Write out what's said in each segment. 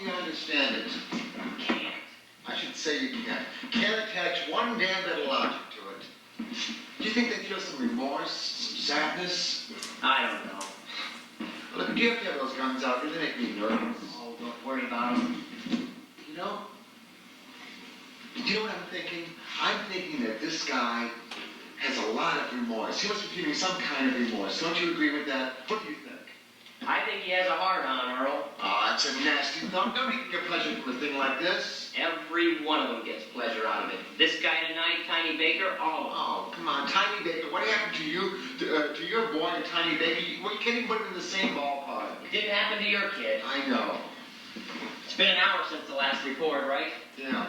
You understand it. Can't. I should say you can't. Can't attach one damn bit of logic to it. Do you think they feel some remorse, some sadness? I don't know. Look, do you have to have those guns out? They make me nervous. Oh, don't worry about them. You know? Do you know what I'm thinking? I'm thinking that this guy has a lot of remorse. He must be feeling some kind of remorse. Don't you agree with that? What do you think? I think he has a heart on, Earl. Oh, that's a nasty thought. Nobody can get pleasure from a thing like this. Every one of them gets pleasure out of it. This guy tonight, Tiny Baker, all of them. Oh, come on, Tiny Baker. What happened to you, to your boy and Tiny Baker? Well, you can't even put them in the same ballpark. It didn't happen to your kid. I know. It's been an hour since the last report, right? Yeah.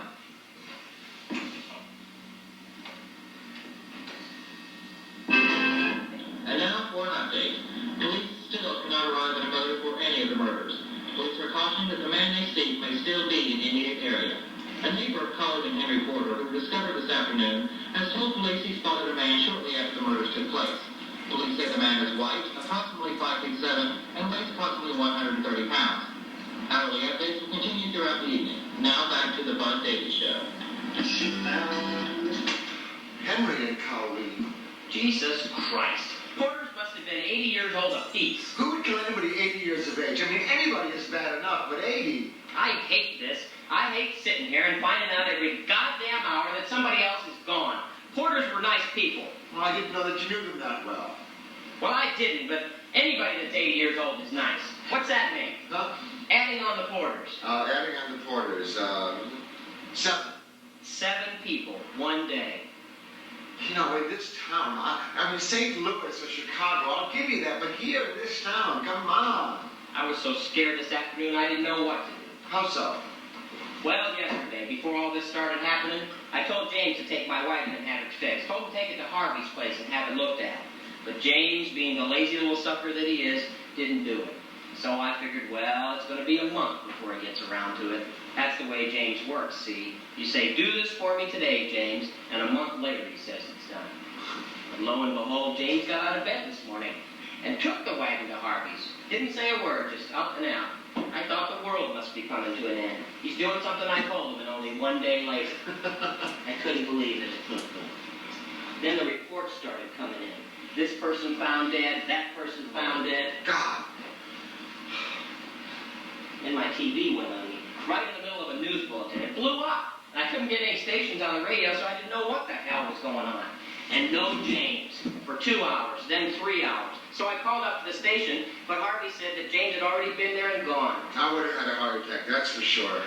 And now for an update. Police still cannot arrive at a motive for any of the murders. Police are cautioning that the man they seek may still be in the immediate area. A neighbor of College and Henry Porter, who was discovered this afternoon, has told police he spotted a man shortly after the murders took place. Police say the man is white, approximately 5'7", and weighs approximately 130 pounds. Hourly updates will continue throughout the evening. Now back to the Bud Daily Show. Henry and Colleen. Jesus Christ. Porters must have been 80 years old apiece. Who would kill anybody 80 years of age? I mean, anybody is bad enough, but 80? I hate this. I hate sitting here and finding out every goddamn hour that somebody else is gone. Porters were nice people. Well, I didn't know that you knew them that well. Well, I didn't, but anybody that's 80 years old is nice. What's that mean? Huh? Adding on the porters. Adding on the Porters, 7. 7 people, one day. You know, in this town, I mean, St. Louis or Chicago, I'll give you that, but here in this town, come on. I was so scared this afternoon I didn't know what to do. How so? Well, yesterday, before all this started happening, I told James to take my wagon and have it fixed. Told him to take it to Harvey's place and have it looked at. But James, being the lazy little sucker that he is, didn't do it. So I figured, well, it's going to be a month before he gets around to it. That's the way James works, see? You say, do this for me today, James, and a month later he says it's done. And lo and behold, James got out of bed this morning and took the wagon to Harvey's. Didn't say a word, just up and out. I thought the world must be coming to an end. He's doing something I told him, and only one day later. I couldn't believe it. Then the reports started coming in. This person found dead, that person found dead. God. Then my TV went on me, right in the middle of a news bulletin. It blew up. And I couldn't get any stations on the radio, so I didn't know what the hell was going on. And no James for 2 hours, then 3 hours. So I called up to the station, but Harvey said that James had already been there and gone. I would have had a heart attack, that's for sure.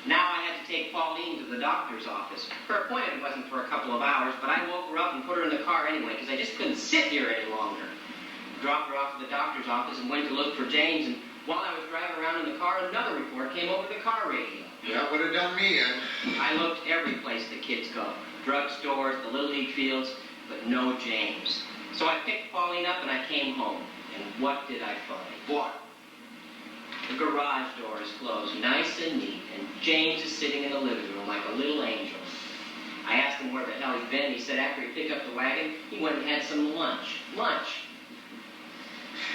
Now I had to take Pauline to the doctor's office. Her appointment wasn't for a couple of hours, but I woke her up and put her in the car anyway, because I just couldn't sit here any longer. Dropped her off to the doctor's office and went to look for James, and while I was driving around in the car, another report came over the car radio. Yeah, would have done me in. I looked every place the kids go. Drugstores, the Little League fields, but no James. So I picked Pauline up and I came home. And what did I find? What? The garage door is closed, nice and neat, and James is sitting in the living room like a little angel. I asked him where the hell he'd been. He said after he picked up the wagon, he went and had some lunch. Lunch.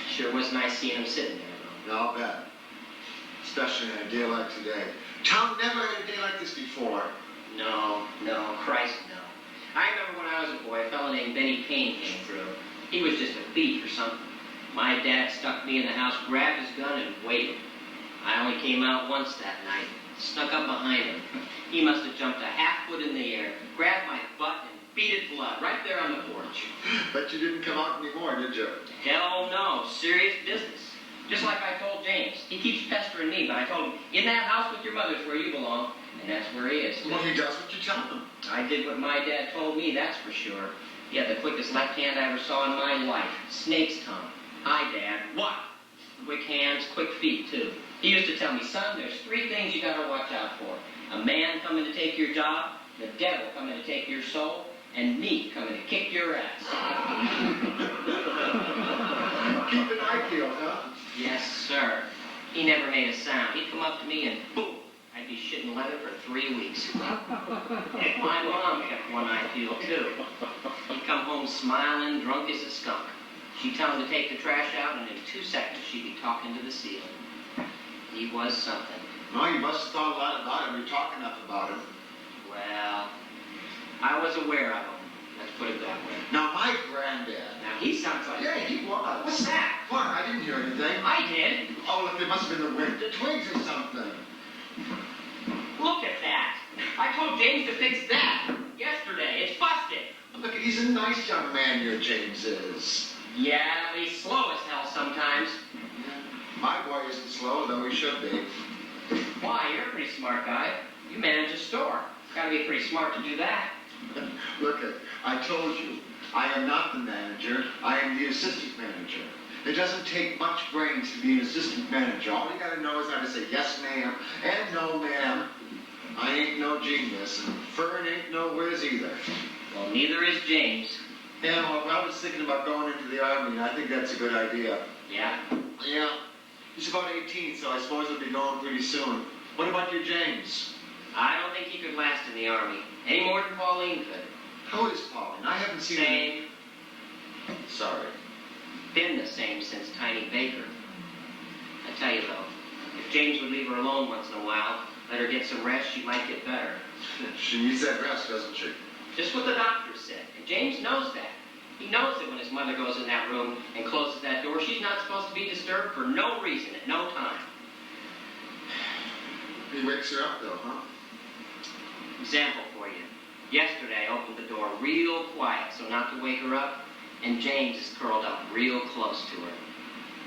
Sure was nice seeing him sitting there, though. No, I'll bet. Especially on a day like today. Tom never had a day like this before. No, Christ, no. I remember when I was a boy, a fellow named Benny Payne came through. He was just a thief or something. My dad stuck me in the house, grabbed his gun, and waited. I only came out once that night, snuck up behind him. He must have jumped a half foot in the air, grabbed my butt, and beat it blood right there on the porch. But you didn't come out anymore, did you? Hell no, serious business. Just like I told James. He keeps pestering me, but I told him, in that house with your mother's where you belong, and that's where he is. Well, he does what you tell him. I did what my dad told me, that's for sure. He had the quickest left hand I ever saw in my life. Snake's tongue. Hi, Dad. What? Quick hands, quick feet, too. He used to tell me, son, there's 3 things you gotta watch out for. A man coming to take your job, the devil coming to take your soul, and me coming to kick your ass. Keep an eye peeled, huh? Yes, sir. He never made a sound. He'd come up to me and boom, I'd be shitting leather for 3 weeks. My mom kept one eye peeled, too. He'd come home smiling, drunk as a skunk. She'd tell him to take the trash out, and in 2 seconds she'd be talking to the ceiling. He was something. Well, you must have thought a lot about him. You talk enough about him. Well, I was aware of him. Let's put it that way. Now, my granddad. Now, he sounds like... Yeah, he was. What's that? What? I didn't hear anything. I did. Oh, look, there must have been the wind. The twigs or something. Look at that. I told James to fix that yesterday. It's busted. Look, he's a nice young man, your James is. Yeah, but he's slow as hell sometimes. My boy isn't slow, though he should be. Why? You're a pretty smart guy. You manage a store. Gotta be pretty smart to do that. Look, I told you, I am not the manager. I am the assistant manager. It doesn't take much brains to be an assistant manager. All you gotta know is how to say yes, ma'am, and no, ma'am. I ain't no genius, and Fern ain't no whiz either. Well, neither is James. Yeah, well, I was thinking about going into the Army, and I think that's a good idea. Yeah? Yeah. He's about 18, so I suppose he'll be going pretty soon. What about your James? I don't think he could last in the Army. Any more than Pauline could. How is Pauline? I haven't seen her. Same. Sorry. Been the same since Tiny Baker. I tell you, though, if James would leave her alone once in a while, let her get some rest, she might get better. She needs that rest, doesn't she? Just what the doctor said. And James knows that. He knows that when his mother goes in that room and closes that door, she's not supposed to be disturbed for no reason at no time. He wakes her up, though, huh? Example for you. Yesterday, I opened the door real quiet so not to wake her up, and James is curled up real close to her.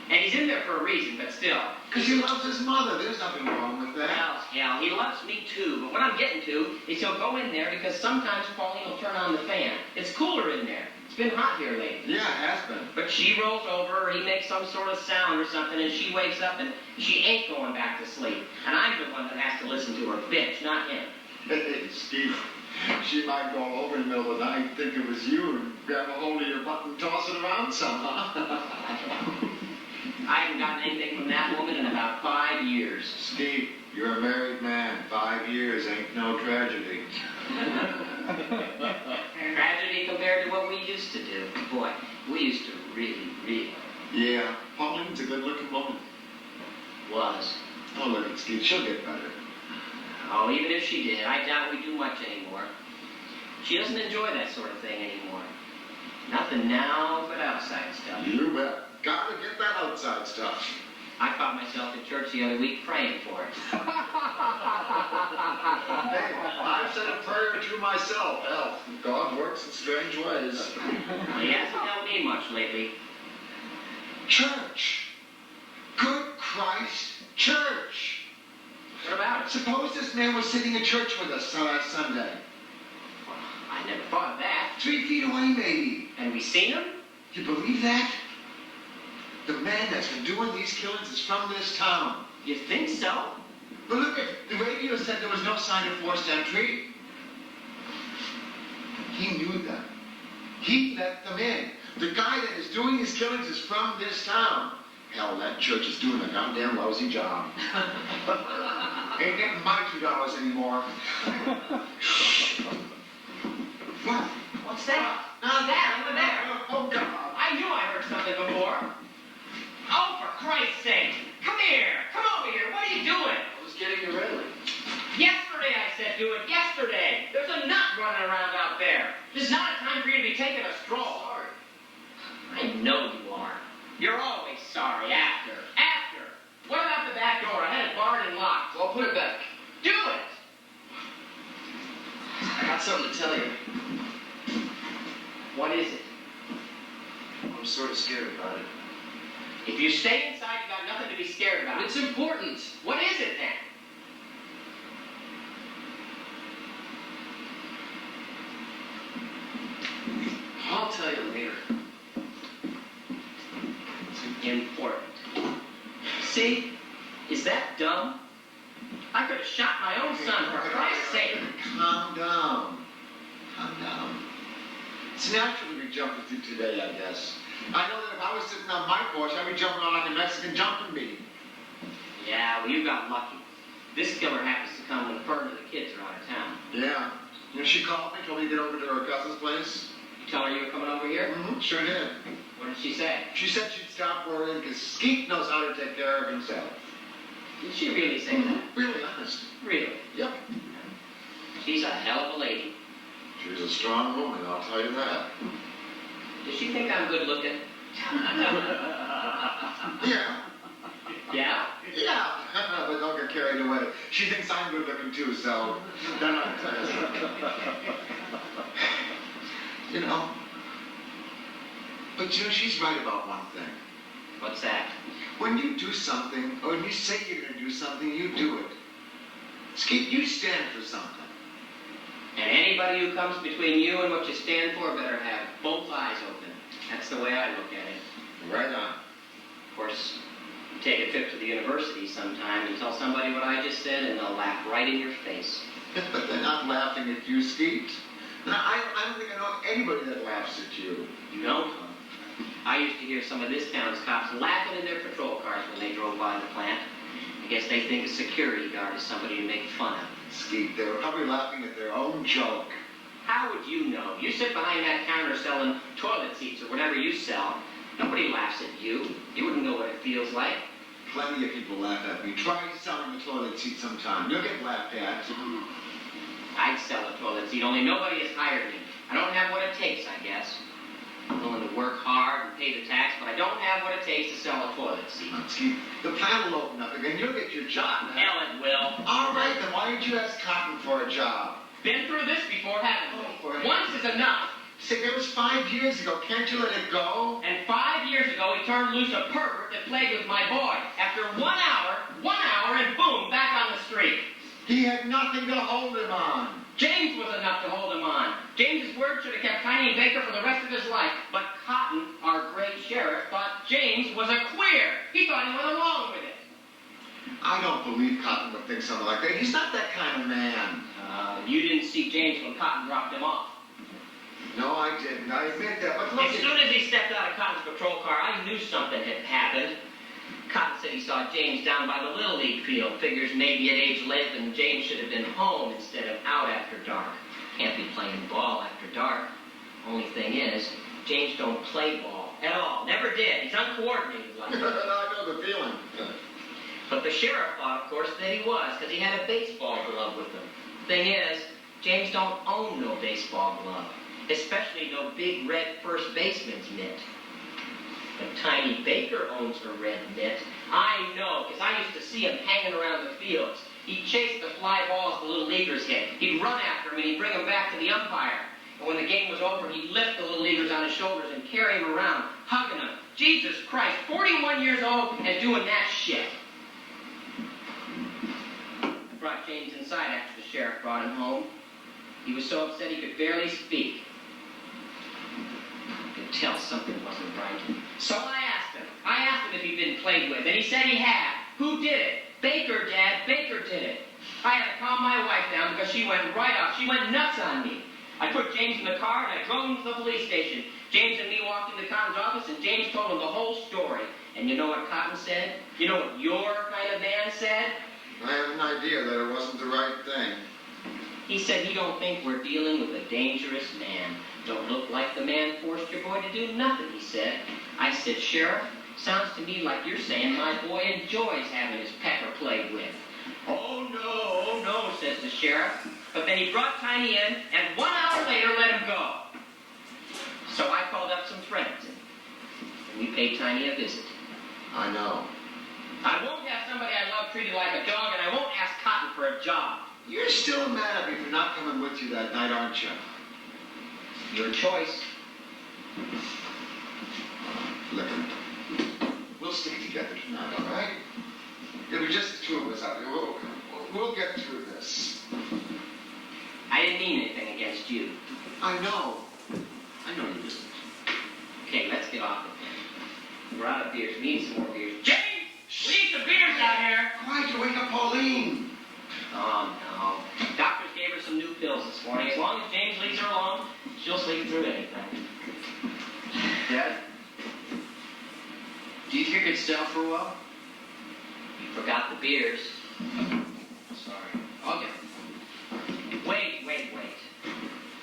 And he's in there for a reason, but still. Because he loves his mother. There's nothing wrong with that. Well, hell, he loves me too, but what I'm getting to is he'll go in there because sometimes Pauline will turn on the fan. It's cooler in there. It's been hot here lately. Yeah, it has been. But she rolls over, or he makes some sort of sound or something, and she wakes up, and she ain't going back to sleep. And I'm the one that has to listen to her bitch, not him. Hey, Steve, she might go over in the middle of the night, think it was you, and grab a hold of your butt and toss it around somehow. I haven't gotten anything from that woman in about 5 years. Steve, you're a married man. 5 years ain't no tragedy. Tragedy compared to what we used to do. Boy, we used to really. Yeah, Pauline's a good-looking woman. Was. Oh, look at Steve. She'll get better. Oh, even if she did, I doubt we do much anymore. She doesn't enjoy that sort of thing anymore. Nothing now but outside stuff. You bet. Gotta get that outside stuff. I caught myself at church the other week praying for it. Hey, I've said a prayer or two myself. Hell, God works in strange ways. Well, he hasn't helped me much lately. Church. Good Christ, church. What about it? Suppose this man was sitting in church with us last Sunday. Well, I never thought of that. 3 feet away, maybe. And we seen him? You believe that? The man that's been doing these killings is from this town. You think so? But look, the radio said there was no sign of forced entry. He knew them. He let them in. The guy that is doing these killings is from this town. Hell, that church is doing a goddamn lousy job. Ain't getting my $2 anymore. What? What's that? That over there. Oh, God. I knew I heard something before. Oh, for Christ's sake. Come here. Come over here. What are you doing? I was getting you ready. Yesterday I said do it. Yesterday. There's a nut running around out there. This is not a time for you to be taking a stroll. Sorry. I know you are. You're always sorry after. After. What about the back door? I had it barred and locked. Well, put it back. Do it. I got something to tell you. What is it? I'm sort of scared about it. If you stay inside, you got nothing to be scared about. It's important. What is it then? I'll tell you later. Important. See? Is that dumb? I could have shot my own son for Christ's sake. Calm down. Calm down. It's natural to be jumping through today, I guess. I know that if I was sitting on my porch, I'd be jumping on like a Mexican jumping bee. Yeah, well, you got lucky. This killer happens to come when Fern and the kids are out of town. Yeah. You know, she called me, told me to get over to her cousin's place. You tell her you were coming over here? Mm-hmm. Sure did. What did she say? She said she'd stop worrying because Skeet knows how to take care of himself. Did she really say that? Really honest. Really? Yep. She's a hell of a lady. She's a strong woman, I'll tell you that. Does she think I'm good looking? Yeah. Yeah? Yeah. But don't get carried away. She thinks I'm good looking too, so then I'll tell you something. You know. But you know, she's right about one thing. What's that? When you do something, or when you say you're going to do something, you do it. Skeet, you stand for something. And anybody who comes between you and what you stand for better have both eyes open. That's the way I look at it. Right on. Of course, you take a trip to the university sometime and tell somebody what I just said, and they'll laugh right in your face. But they're not laughing at you, Skeet. Now, I don't think I know anybody that laughs at you. You don't? I used to hear some of this town's cops laughing in their patrol cars when they drove by the plant. I guess they think a security guard is somebody to make fun of. Skeet, they were probably laughing at their own joke. How would you know? You sit behind that counter selling toilet seats or whatever you sell. Nobody laughs at you. You wouldn't know what it feels like. Plenty of people laugh at me. Try selling a toilet seat sometime. You'll get laughed at. I'd sell a toilet seat, only nobody has hired me. I don't have what it takes, I guess. I'm willing to work hard and pay the tax, but I don't have what it takes to sell a toilet seat. Skeet, the plant will open up again. You'll get your job. Hell, it will. All right, then why didn't you ask Cotton for a job? Been through this before, haven't we? Oh, boy. Once is enough. See, it was 5 years ago. Can't you let it go? And 5 years ago, he turned loose a pervert that played with my boy. After 1 hour, and boom, back on the street. He had nothing to hold him on. James was enough to hold him on. James's word should have kept Tiny and Baker for the rest of his life. But Cotton, our great sheriff, thought James was a queer. He thought he went along with it. I don't believe Cotton would think something like that. He's not that kind of man. You didn't see James when Cotton dropped him off. No, I didn't. I admit that. But look, As soon as he stepped out of Cotton's patrol car, I knew something had happened. Cotton said he saw James down by the Little League field. Figures maybe at age 11, James should have been home instead of out after dark. Can't be playing ball after dark. Only thing is, James don't play ball at all. Never did. He's uncoordinated like that. I know the feeling. But the sheriff thought, of course, that he was, because he had a baseball glove with him. Thing is, James don't own no baseball glove, especially no big red first baseman's mitt. But Tiny Baker owns a red mitt. I know, because I used to see him hanging around the fields. He'd chase the fly balls the little leaguers hit. He'd run after them and he'd bring them back to the umpire. And when the game was over, he'd lift the little leaguers on his shoulders and carry them around, hugging them. Jesus Christ, 41 years old and doing that shit. I brought James inside after the sheriff brought him home. He was so upset he could barely speak. I could tell something wasn't right. So I asked him if he'd been played with, and he said he had. Who did it? Baker, Dad. Baker did it. I had to calm my wife down because she went right off. She went nuts on me. I put James in the car and I drove him to the police station. James and me walked into Cotton's office and James told him the whole story. And you know what Cotton said? You know what your kind of man said? I have an idea that it wasn't the right thing. He said he don't think we're dealing with a dangerous man. Don't look like the man forced your boy to do nothing, he said. I said, Sheriff, sounds to me like you're saying my boy enjoys having his pecker played with. Oh no, says the sheriff. But then he brought Tiny in, and 1 hour later let him go. So I called up some friends, and we paid Tiny a visit. I know. I won't have somebody I love treated like a dog, and I won't ask Cotton for a job. You're still mad at me for not coming with you that night, aren't you? Your choice. Look, we'll stick together tonight, all right? It'll be just the two of us out there. We'll get through this. I didn't mean anything against you. I know you didn't. Okay, let's get off of it. We're out of beers. We need some more beers. James! We need some beers out here! Quiet, you wake up Pauline. Oh, no. Doctors gave her some new pills this morning. As long as James leaves her alone, she'll sleep through anything. Dad? Do you think I could stay out for a while? You forgot the beers. Sorry. I'll get them. Wait.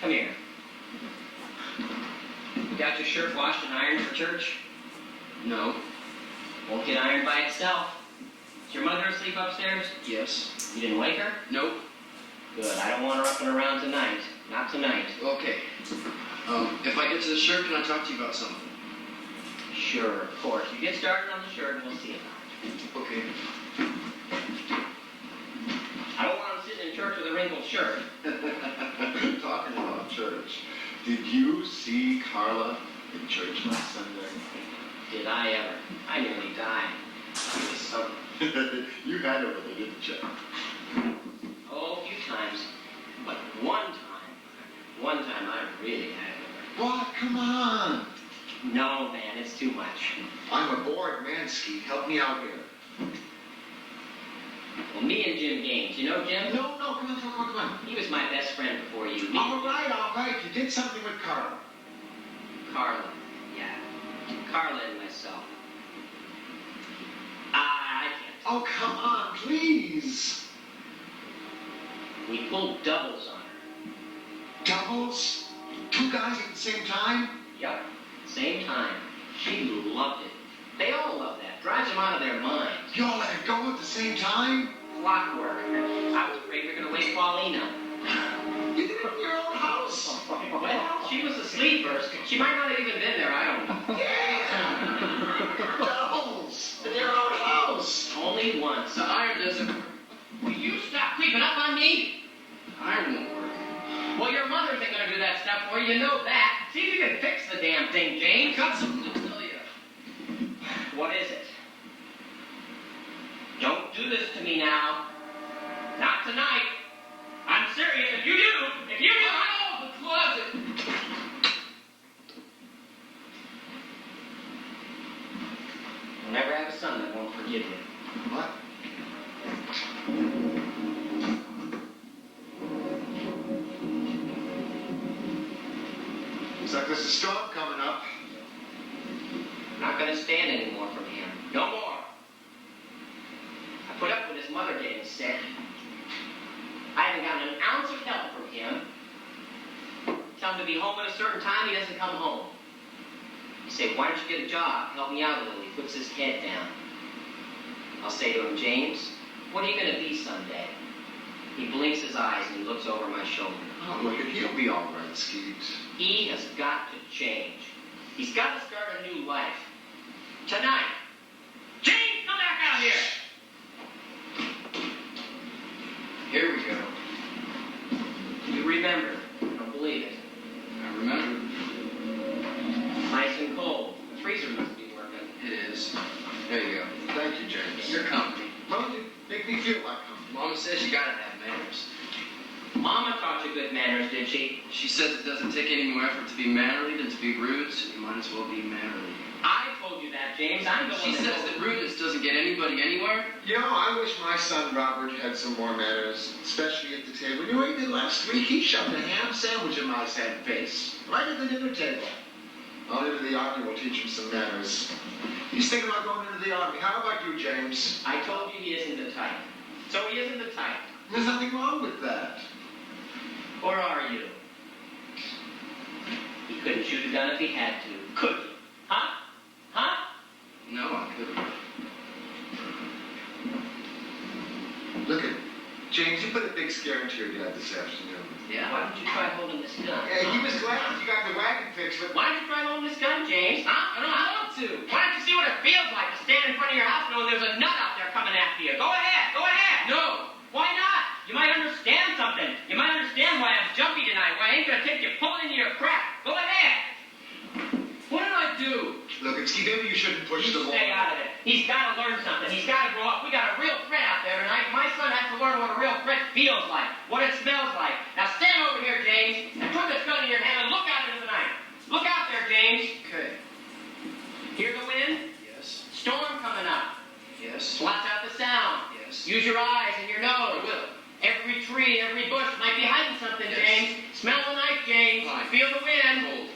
Come here. You got your shirt washed and ironed for church? No. Won't get ironed by itself. Is your mother asleep upstairs? Yes. You didn't wake her? Nope. Good. I don't want her up and around tonight. Not tonight. Okay. If I get to the shirt, can I talk to you about something? Sure, of course. You get started on the shirt and we'll see about it. Okay. I don't want him sitting in church with a wrinkled shirt. Talking about church, did you see Carla in church last Sunday? Did I ever? I nearly died. It was something. You had it with her, didn't you? Oh, a few times. But one time I really had it with her. What? Come on. No, man, it's too much. I'm a bored man, Skeet. Help me out here. Well, me and Jim Gaines. You know Jim? No, come on. He was my best friend before you. Me. All right. You did something with Carla. Carla. Yeah. Carla and myself. I can't. Oh, come on, please. We pulled doubles on her. Doubles? Two guys at the same time? Yup. Same time. She loved it. They all love that. Drives them out of their minds. You all let it go at the same time? Clockwork. I was afraid we were going to wake Paulina. You did it in your own house. Well, she was asleep first. She might not have even been there. I don't know. Yeah. Doubles in your own house. Only once. The iron doesn't work. Will you stop creeping up on me? Iron won't work. Well, your mother isn't going to do that stuff for you. You know that. See if you can fix the damn thing, James. Got something to tell you. What is it? Don't do this to me now. Not tonight. I'm serious. If you do, Oh, the closet! You'll never have a son that won't forgive you. What? Looks like there's a storm coming up. I'm not going to stand anymore from him. No more. I put up with his mother getting sick. I haven't gotten an ounce of help from him. Tell him to be home at a certain time, he doesn't come home. You say, why don't you get a job? Help me out a little. He puts his head down. I'll say to him, James, what are you going to be someday? He blinks his eyes and he looks over my shoulder. Oh, look, he'll be all right, Skeet. He has got to change. He's got to start a new life. Tonight. James, come back out here! Here we go. You remember. I don't believe it. I remember. Nice and cold. The freezer must be working. It is. There you go. Thank you, James. Your company. Well, you make me feel like comfort. Mama says you gotta have manners. Mama taught you good manners, did she? She says it doesn't take any more effort to be mannerly than to be rude, so you might as well be mannerly. I told you that, James. I'm the one She says that rudeness doesn't get anybody anywhere. You know, I wish my son Robert had some more manners, especially at the table. You know what he did last week? He shoved a ham sandwich in my sad face, right at the dinner table. I'll into the army will teach him some manners. He's thinking about going into the army. How about you, James? I told you he isn't the type. So he isn't the type. There's nothing wrong with that. Or are you? He couldn't shoot a gun if he had to. Could he? Huh? Huh? No, I couldn't. Look at James, you put a big scare into your dad this afternoon. Yeah. Why don't you try holding this gun? Yeah, he was glad that you got the wagon fixed, but Why don't you try holding this gun, James? Huh? I don't want to. Why don't you see what it feels like to stand in front of your house knowing there's a nut out there coming after you? Go ahead. Go ahead. No. Why not? You might understand something. You might understand why I'm jumpy tonight, why I ain't gonna take you pulling into your crap. Go ahead. What did I do? look, maybe you shouldn't push the Stay ball. out of it. He's got to learn something. He's got to grow up. We got a real threat out there tonight. My son has to learn what a real threat feels like, what it smells like. Now stand over here, James, and put this gun in your hand and look out into the night. Look out there, James. Okay. Hear the wind? Yes. Storm coming up. Yes. Blot out the sound. Yes. Use your eyes and your I nose. will. Every tree, every bush might be hiding something, Yes. James. Smell the night, James. Fine. Feel the wind. Cold.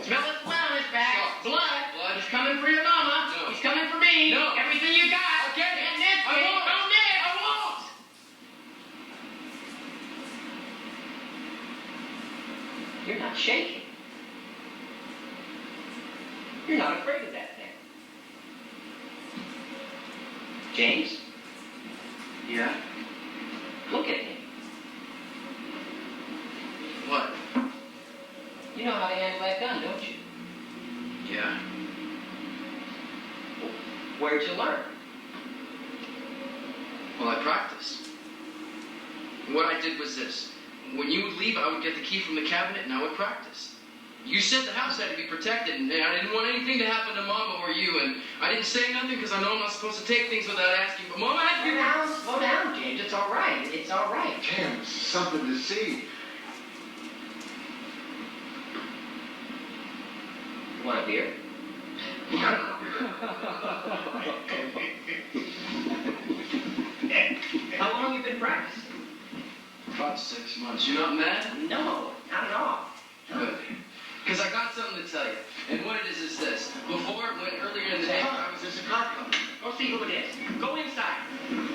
Smell the sweat on his back. Sharp. Blood. Blood. He's coming for your mama. No. He's coming for me. No. Everything you got. Okay. Can't nit, I James. won't. Don't nit. I won't. You're not shaking. You're not afraid of that thing. James, You know how to handle that gun, don't you? Yeah. Where'd you learn? Well, I practiced. What I did was this. When you would leave, I would get the key from the cabinet and I would practice. You said the house had to be protected, and I didn't want anything to happen to Mama or you, and I didn't say nothing because I know I'm not supposed to take things without asking, but Mama had to be... Slow down, James. It's all right. It's all right. Damn, it's something to see. You want a beer? How long have you been practicing? About 6 months. You not mad? No, not at all. Good. Because I got something to tell you. And what it is this. Before, when earlier in the day, I was... There's a car coming. Go see who it is. Go inside.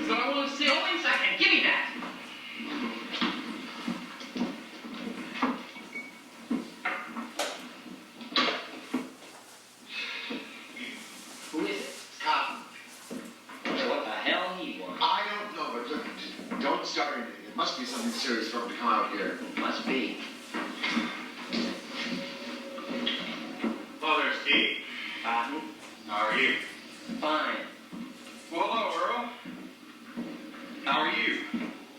So I want to see... Go inside and give me that. Who is it? Cotton. Wonder what the hell he wants. I don't know, but look, don't start anything. It must be something serious for him to come out here. Must be. Hello there, Steve. Cotton. How are you? Fine. Well, hello, Earl. How are you?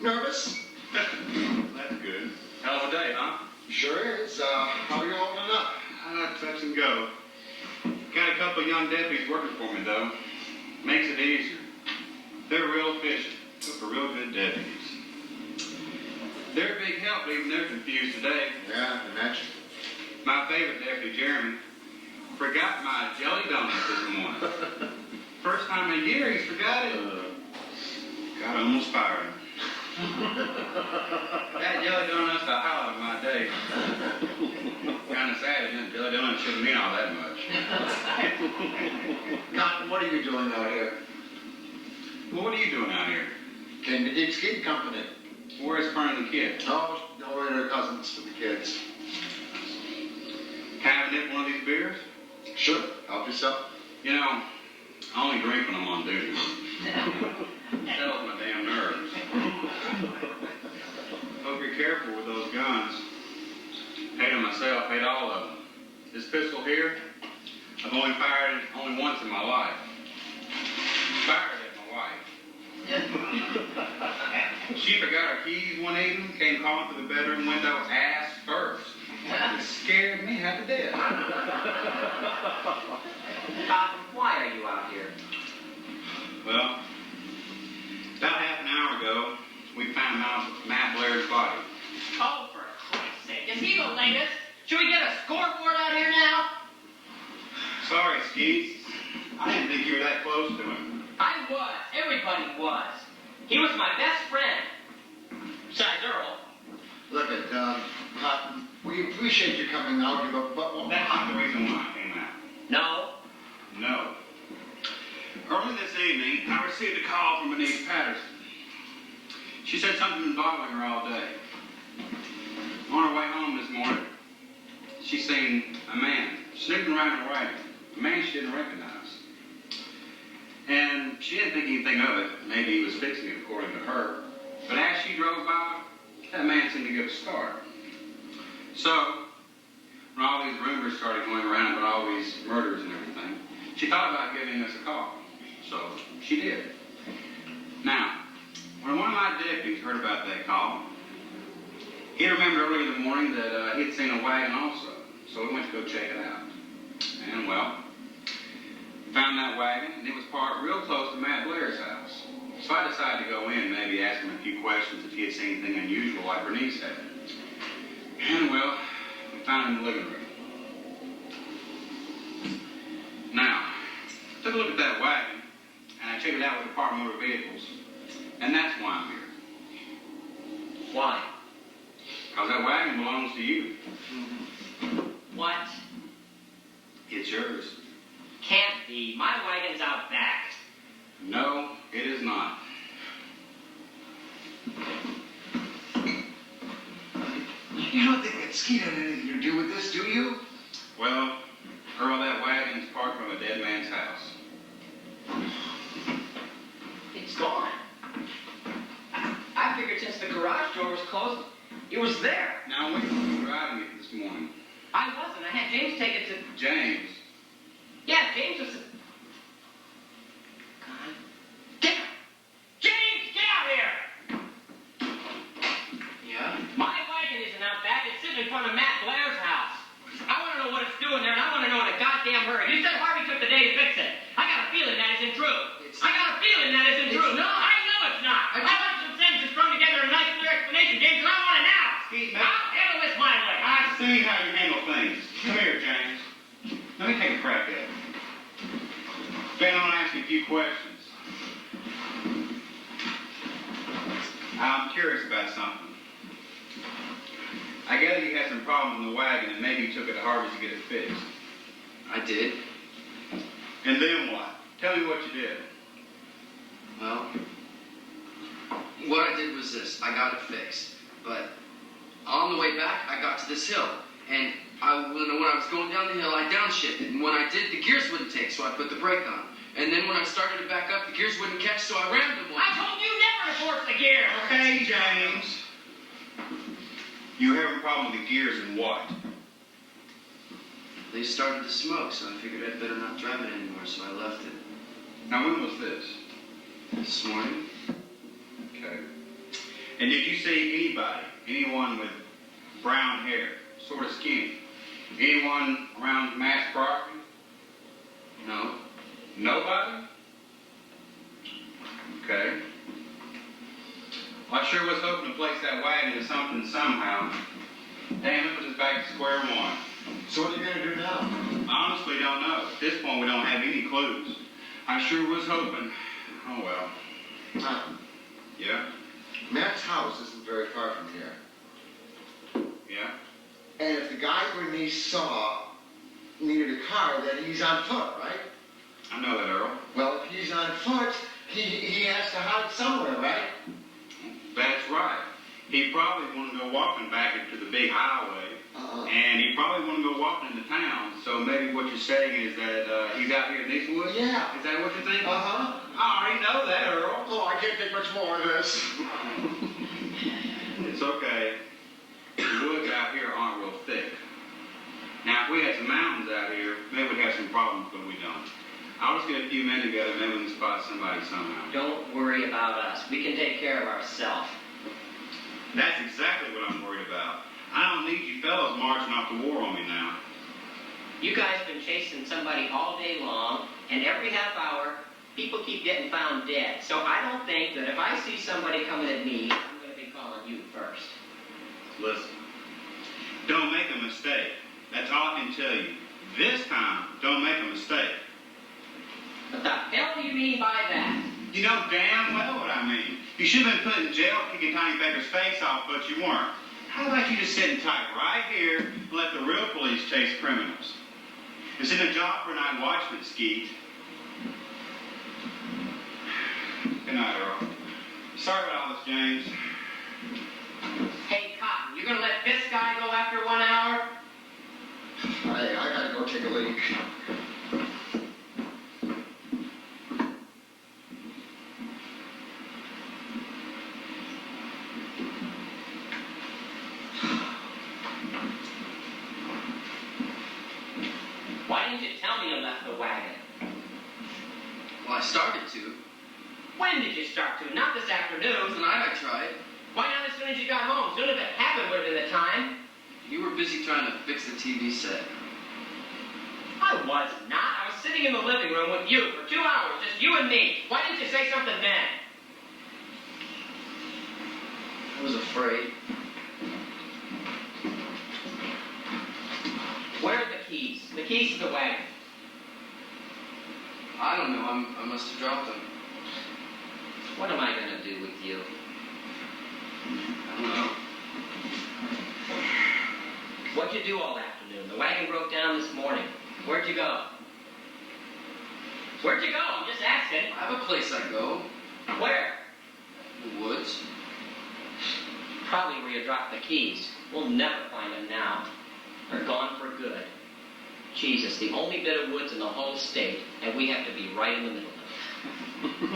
Nervous? That's good. Hell of a day, huh? Sure is. How are you holding up? Touch and go. Got a couple of young deputies working for me, though. Makes it easier. They're real efficient, but real good deputies. They're a big help, even they're confused today. Yeah, imagine. My favorite deputy, Jeremy, forgot my jelly donuts this morning. First time in a year he's forgot it. God, I almost fired him. That jelly donut's the highlight of my day. Kind of sad, isn't it? Jelly donuts shouldn't mean all that much. Cotton, what are you doing out here? Well, what are you doing out here? Came to Dick's Kid Company. Where's Fern and the kid? Oh, no, we're their cousins for the kids. Can I have a nip one of these beers? Sure, help yourself. You know, I only drink when I'm on duty. Settles my damn nerves. Hope you're careful with those guns. Hate them myself, hate all of them. This pistol here, I've only fired it only once in my life. Fired at my wife. She forgot her keys one evening, came calling through the bedroom window ass first. It scared me half to death. Cotton, why are you out here? Well, about half an hour ago, we found Matt Blair's body. Oh, for Christ's sake. Is he the latest? Should we get a scoreboard out here now? Sorry, Skeets. I didn't think you were that close to him. I was. Everybody was. He was my best friend. Besides Earl. Look at, Cotton, we appreciate you coming out here, but That's not the reason why I came out. No. No. Early this evening, I received a call from Denise Patterson. She said something been bothering her all day. On her way home this morning, she seen a man snooping around her wagon. A man she didn't recognize. And she didn't think anything of it. Maybe he was fixing it, according to her. But as she drove by, that man seemed to give a start. So, when all these rumors started going around about all these murders and everything, she thought about giving us a call. So, she did. Now, when one of my deputies heard about that call, he remembered early in the morning that he had seen a wagon also. So we went to go check it out. And, well, found that wagon, and it was parked real close to Matt Blair's house. So I decided to go in and maybe ask him a few questions if he had seen anything unusual like Bernice had. And, well, we found him in the living room. Now, I took a look at that wagon, and I checked it out with Department of Motor Vehicles, and that's why I'm here. Why? Because that wagon belongs to you. What? It's yours. Can't be. My wagon's out back. No, it is not. you don't think that Skeet had anything to do with this, do you? Well, Earl, that wagon's parked from a dead man's house. It's gone. I figured since the garage door was closed, it was there. Now, when were you driving it this morning? I I had James take it to... James. Yeah, James was... God damn it! James, get out here! Yeah? My wagon isn't out back. It's sitting in front of Matt Blair's house. I want to know what it's doing there, and I want to know in a goddamn hurry. You said Harvey took the day to fix it. I got a feeling that isn't true. I got a feeling that isn't true. It's not. I know it's not. I want some sentences strung together in a nice clear explanation, James, and I want it now. Steve, I'll handle this my way. I've seen how you handle things. Come here, James. Let me take a crack at it. Ben, I want to ask you a few questions. I'm curious about something. I gather you had some problems in the wagon and maybe you took it to Harvey's to get it fixed. I did. And then what? Tell me what you did. Well, what I did was this. I got it fixed. But on the way back, I got to this hill. And when I was going down the hill, I downshifted. And when I did, the gears wouldn't take, so I put the brake on. And then when I started to back up, the gears wouldn't catch, so I rammed them I once. told you never to force the gear. Okay, James. You were having a problem with the gears and what? They started to smoke, so I figured I'd better not drive it anymore, so I left it. Now, when was this? This morning. Okay. And did you see anyone with brown hair, sort of skinny? Anyone around Matt's property? No. Nobody? Okay. Well, I sure was hoping to place that wagon to something somehow. Damn, it was just back to square one. So what are you going to do now? I honestly don't know. At this point, we don't have any clues. I sure was hoping. Oh, well. Yeah? Matt's house isn't very far from here. Yeah? And if the guy Bernice saw needed a car, then he's on foot, right? I know that, Earl. Well, if he's on foot, he has to hide somewhere, right? That's right. He probably wanted to go walking back into the big highway. And he probably wanted to go walking into town. So maybe what you're saying is that he's out here in these woods? Yeah. Is that what you're thinking? Uh-huh. I already know that, Earl. Oh, I can't take much more of this. It's okay. The woods out here aren't real thick. Now, if we had some mountains out here, maybe we'd have some problems, but we don't. I'll just get a few men together, maybe we can spot somebody somehow. Don't worry about us. We can take care of ourselves. That's exactly what I'm worried about. I don't need you fellas marching off to war on me now. You guys been chasing somebody all day long, and every half hour, people keep getting found dead. So I don't think that if I see somebody coming at me, I'm going to be calling you first. Listen, don't make a mistake. That's all I can tell you. This time, don't make a mistake. What the hell do you mean by that? You know damn well what I mean. You should have been put in jail kicking Tiny Baker's face off, but you weren't. How about you just sit tight right here and let the real police chase criminals? This isn't a job for a night watchman, Skeet. Good night, Earl. Sorry about all this, James. Hey, Cotton, you going to let this guy go after 1 hour? Hey, I gotta go take a leak. Why didn't you tell me you left the wagon? Well, I started to. When did you start to? Not this afternoon. Tonight I tried. Why not as soon as you got home? Soon as it happened would have been the time. You were busy trying to fix the TV set. I was not. I was sitting in the living room with you for 2 hours, just you and me. Why didn't you say something then? I was afraid. Where are the keys? The keys to the wagon. I don't know. I must have dropped them. What am I going to do with you? I don't know. What'd you do all afternoon? The wagon broke down this morning. Where'd you go? Where'd you go? I'm just asking. I have a place I go. Where? The woods. Probably where you dropped the keys. We'll never find them now. They're gone for good. Jesus, the only bit of woods in the whole state, and we have to be right in the middle of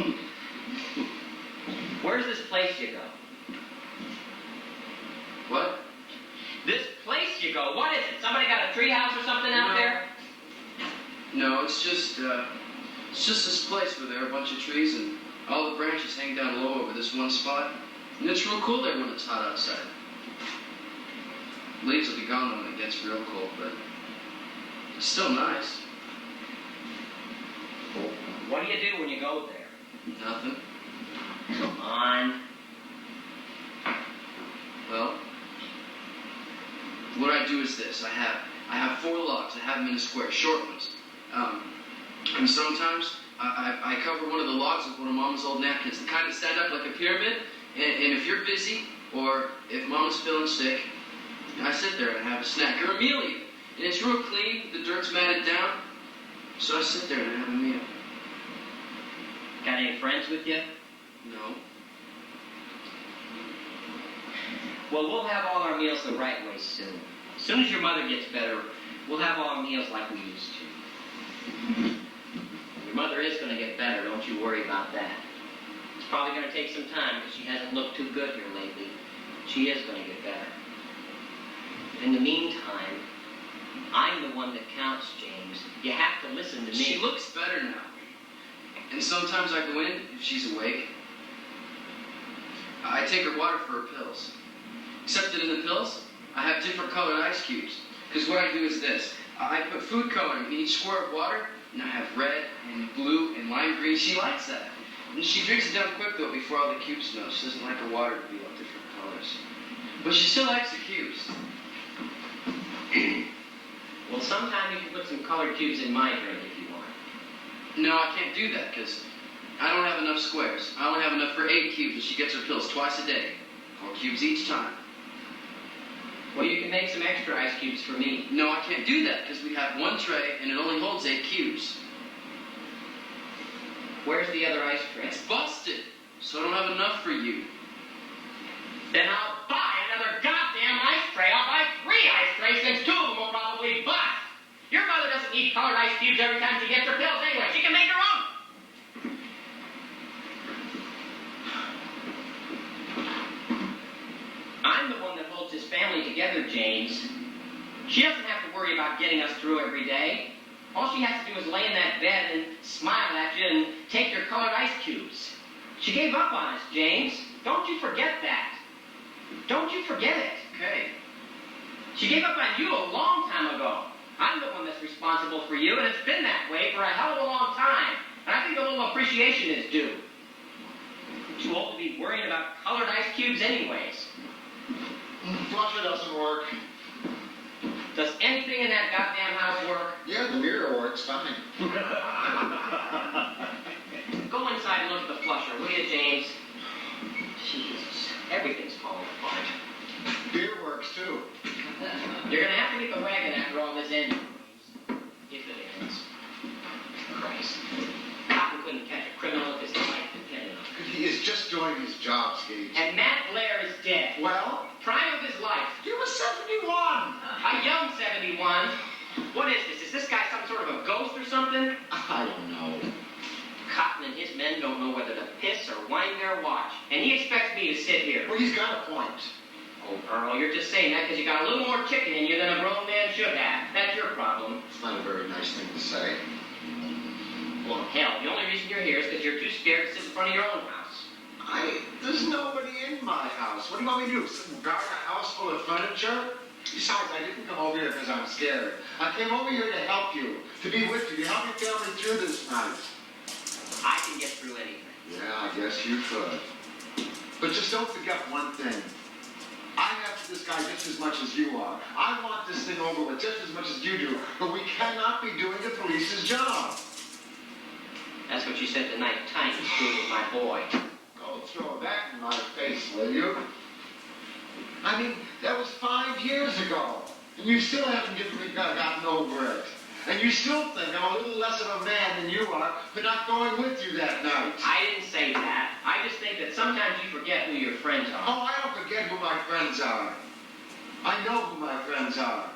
it. Where's this place you go? What? This place you go? What is it? Somebody got a treehouse or something out there? No, it's just this place where there are a bunch of trees and all the branches hang down low over this one spot. And it's real cool there when it's hot outside. Leaves will be gone when it gets real cold, but it's still nice. What do you do when you go there? Nothing. Come on. Well, what I do is this. I have 4 logs. I have them in a square, short ones. And sometimes I cover one of the logs with one of Mama's old napkins. They kind of stand up like a pyramid. And if you're busy, or if Mama's feeling sick, I sit there and have a snack, or a meal even. And it's real clean, the dirt's matted down, so I sit there and have a meal. Got any friends with you? No. Well, we'll have all our meals the right way soon. As soon as your mother gets better, we'll have all our meals like we used to. Your mother is going to get better, don't you worry about that. It's probably going to take some time because she hasn't looked too good here lately. She is going to get better. In the meantime, I'm the one that counts, James. You have to listen to me. She looks better now. And sometimes I go in, if she's awake. I take her water for her pills. Except that in the pills, I have different colored ice cubes. Because what I do is this. I put food coloring in each square of water, and I have red and blue and lime green. She likes that. And she drinks it down quick, though, before all the cubes melt. She doesn't like her water to be all different colors. But she still likes the cubes. Well, sometime you can put some colored cubes in my drink if you want. No, I can't do that, because I don't have enough squares. I only have enough for 8 cubes, and she gets her pills twice a day. 4 cubes each time. Well, you can make some extra ice cubes for me. No, I can't do that, because we have 1 tray, and it only holds 8 cubes. Where's the other ice tray? It's busted, so I don't have enough for you. Then I'll buy another goddamn ice tray. I'll buy 3 ice trays since 2 of them will probably bust. Your mother doesn't need colored ice cubes every time she gets her pills anyway. She can make her own. I'm the one that holds his family together, James. She doesn't have to worry about getting us through every day. All she has to do is lay in that bed and smile at you and take your colored ice cubes. She gave up on us, James. Don't you forget that. Don't you forget it. Okay. She gave up on you a long time ago. I'm the one that's responsible for you, and it's been that way for a hell of a long time. And I think a little appreciation is due. You're too old to be worrying about colored ice cubes anyways. Flusher doesn't work. Does anything in that goddamn house work? Yeah, the mirror works fine. Go inside and look at the flusher, will you, James? Jesus, everything's falling apart. Beer works too. You're gonna have to get the wagon after all this ends. If it ends. Christ. Cotton couldn't catch a criminal if his life depended on it. He is just doing his job, Steve. And Matt Blair is dead. Well, Prime of his life. he was 71. A young 71. What is this? Is this guy some sort of a ghost or something? I don't know. Cotton and his men don't know whether to piss or wind their watch. And he expects me to sit here. Well, he's got a point. Oh, Earl, you're just saying that because you got a little more chicken in you than a grown man should have. That's your problem. It's not a very nice thing to say. Well, hell, the only reason you're here is because you're too scared to sit in front of your own house. There's nobody in my house. What do you want me to do? Sit and guard a house full of furniture? Besides, I didn't come over here because I'm scared. I came over here to help you, to be with you, to help your family through this night. I can get through anything. Yeah, I guess you could. But just don't forget one thing. I have this guy just as much as you are. I want this thing over with just as much as you do. But we cannot be doing the police's job. That's what you said the night time you screwed with my boy. Don't throw that in my face, will you? I mean, that was 5 years ago. And you still haven't gotten over it. And you still think I'm a little less of a man than you are for not going with you that night. I didn't say that. I just think that sometimes you forget who your friends are. Oh, I don't forget who my friends are. I know who my friends are.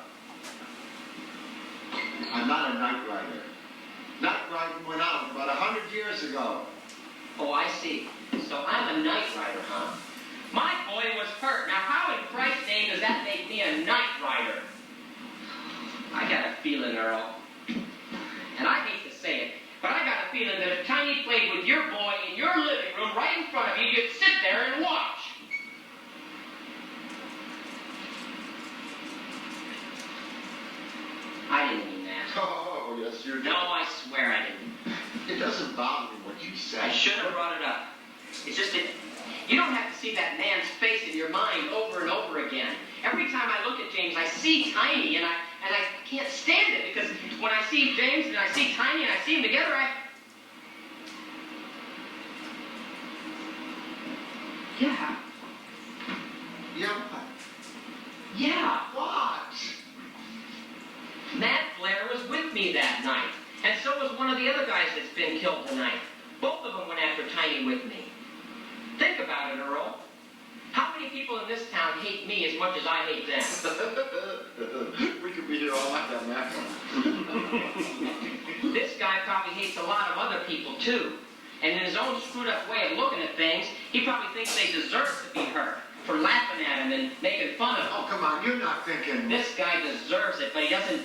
I'm not a night rider. Night riding went out about 100 years ago. Oh, I see. So I'm a night rider, huh? My boy was hurt. Now, how in Christ's name does that make me a night rider? feeling, Earl, and I hate to say it, but I got a feeling that if Tiny played with your boy in your living room right in front of you, you'd sit there and watch. I didn't mean that. Oh, yes, you did. No, I swear I didn't. It doesn't bother me what you say. I shouldn't have brought it up. It's just that you don't have to see that man's face in your mind over and over again. Every time I look at James, I see Tiny, and I can't stand it, because when I see James and I see Tiny and I see them together, Yeah. Yeah, what? Yeah. What? Matt Blair was with me that night, and so was one of the other guys that's been killed tonight. Both of them went after Tiny with me. Think about it, Earl. How many people in this town hate me as much as I hate them? We could be here all night on that one. This guy probably hates a lot of other people, too. And in his own screwed up way of looking at things, he probably thinks they deserve to be hurt for laughing at him and making fun of him. Oh, come on, you're not thinking... This guy deserves it, but he doesn't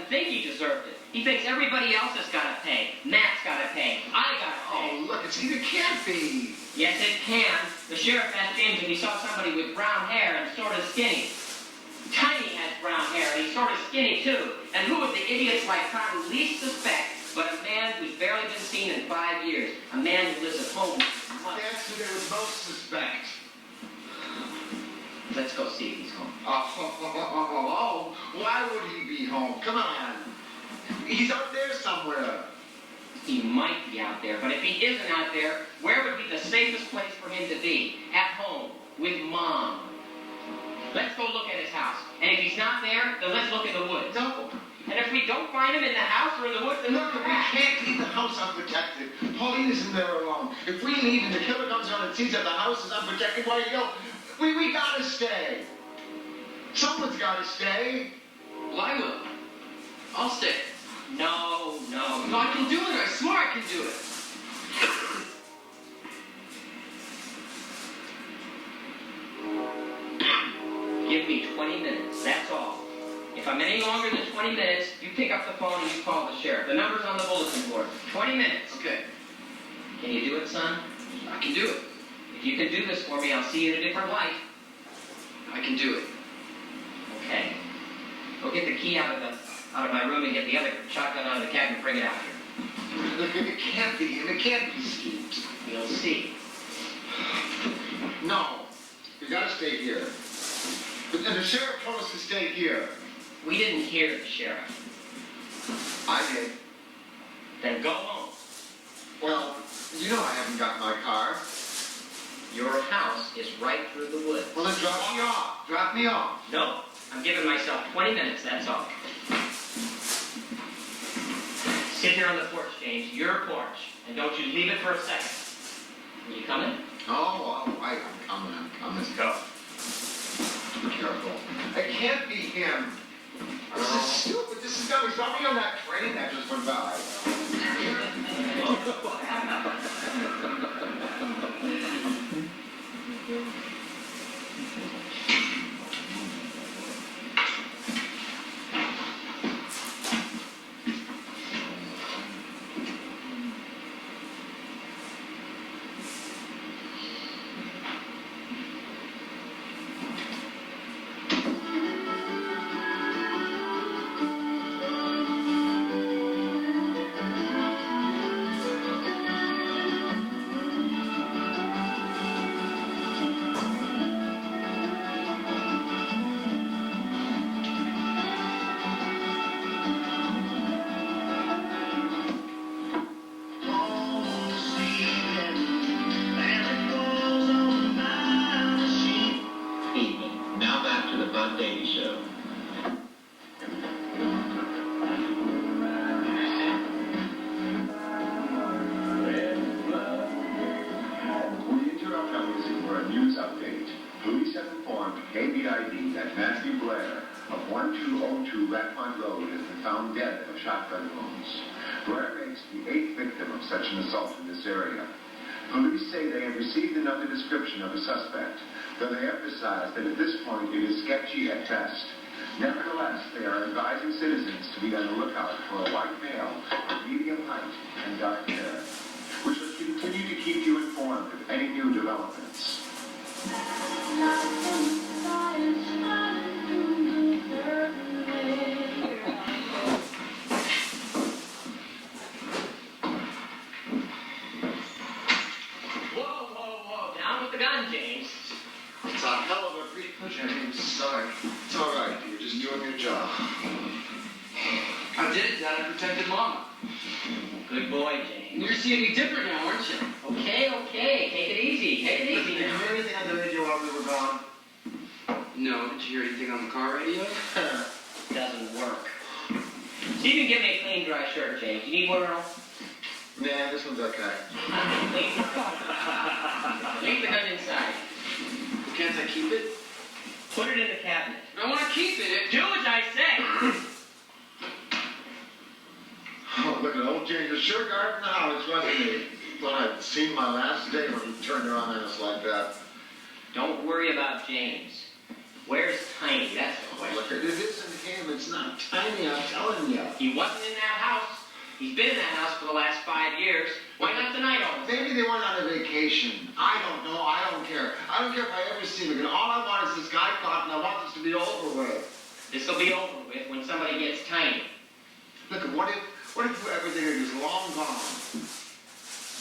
think he deserved it. He thinks everybody else has got to pay. Matt's got to pay. I got to pay. Oh, look, it can't be. Yes, it can. The sheriff asked James if he saw somebody with brown hair and sort of skinny. Tiny has brown hair and he's sort of skinny, too. And who would the idiots like Cotton least suspect but a man who's barely been seen in 5 years? A man who lives at home with his mother. That's who they would most suspect. Let's go see if he's home. Oh, why would he be home? Come on. He's out there somewhere. He might be out there, but if he isn't out there, where would be the safest place for him to be? At home, with Mom. Let's go look at his house. And if he's not there, then let's look in the woods. No. And if we don't find him in the house or in the woods, then Look, look we back. can't leave the house unprotected. Pauline isn't there alone. If we leave and the killer comes around and sees that the house is unprotected, why, we gotta stay. Someone's gotta stay. Well, I will. I'll stay. No. No, I can do it. I swear I can do it. Give me 20 minutes, that's all. If I'm any longer than 20 minutes, you pick up the phone and you call the sheriff. The number's on the bulletin board. 20 minutes. Okay. Can you do it, son? I can do it. If you can do this for me, I'll see you in a different light. I can do it. Okay. Go get the key out of my room and get the other shotgun out of the cabinet and bring it out here. Look, it can't be, and it can't be Steve. We'll see. No, you gotta stay here. And the sheriff told us to stay here. We didn't hear the sheriff. I did. Then go home. Well, you know I haven't got my car. Your house is right through the woods. Well, then drop me off. Drop me off. No, I'm giving myself 20 minutes, that's all. Sit here on the porch, James, your porch, and don't you leave it for a second. Are you coming? Oh, I'm coming. Let's go. Be careful. It can't be him. This is stupid. This is dumb. Saw me on that train that just went by. Now back to the Bud Daily Show. We interrupt our music for a news update. Police have informed KBID that Matthew Blair of 1202 Ratmont Road has been found dead of shotgun wounds. Blair makes the 8th victim of such an assault in this area. Police say they have received another description of the suspect, though they emphasize that at this point it is sketchy at best. Nevertheless, they are advising citizens to be on the lookout for a white male of medium height and dark hair, which will continue to keep you informed of any new developments. Whoa. Down with the gun, James. It's a hell of a precaution. I'm sorry. It's all right. You're just doing your job. I did it, Dad. I protected Mama. Good boy, James. You're seeing me different now, aren't you? Okay. Take it easy. Take it Did easy you now. hear anything on the radio while we were gone? No. Did you hear anything on the car radio? Doesn't work. See if you can get me a clean, dry shirt, James. You need one, Earl? Nah, this one's okay. Clean. Leave the gun inside. Can't I keep it? Put it in the cabinet. I want to keep it. Do as I say. Oh, look at old James. You're sure guarding the house, wasn't he? Thought I'd seen my last day when he turned around on us like that. Don't worry about James. Where's Tiny? That's the question. Look, it isn't him. It's not Tiny, I'm telling you. He wasn't in that house. He's been in that house for the last 5 years. Why not tonight, all of a sudden? Maybe they went on a vacation. I don't know. I don't care. I don't care if I ever see him again. All I want is this guy caught, and I want this to be over with. This'll be over with when somebody gets Tiny. Look, what if you everything is long gone?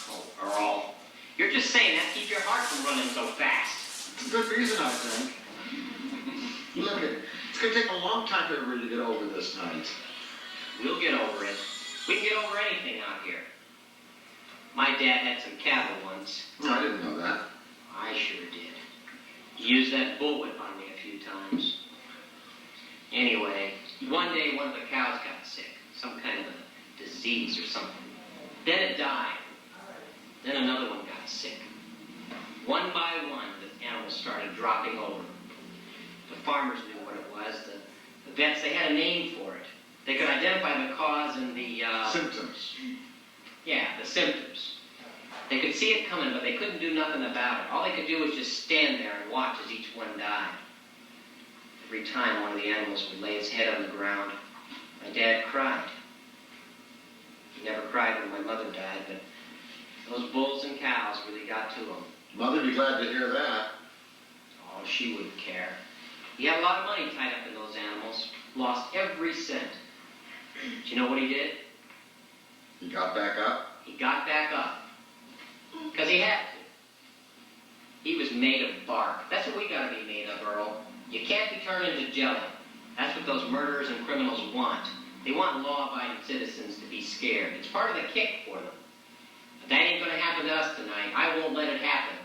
Oh, Earl. You're just saying that to keep your heart from running so fast. It's a good reason, I think. Look, it's going to take a long time for everybody to get over this night. We'll get over it. We can get over anything out here. My dad had some cattle once. No, I didn't know that. I sure did. He used that bullwhip on me a few times. Anyway, one day one of the cows got sick. Some kind of a disease or something. Then it died. Then another one got sick. One by one, the animals started dropping over. The farmers knew what it was. The vets, they had a name for it. They could identify the cause and the, Symptoms. yeah, the symptoms. They could see it coming, but they couldn't do nothing about it. All they could do was just stand there and watch as each one died. Every time one of the animals would lay its head on the ground, my dad cried. He never cried when my mother died, but those bulls and cows really got to him. Mother'd be glad to hear that. Oh, she wouldn't care. He had a lot of money tied up in those animals. Lost every cent. Do you know what he did? He got back up? He got back up. Because he had to. He was made of bark. That's what we gotta be made of, Earl. You can't be turned into jelly. That's what those murderers and criminals want. They want law-abiding citizens to be scared. It's part of the kick for them. But that ain't gonna happen to us tonight. I won't let it happen.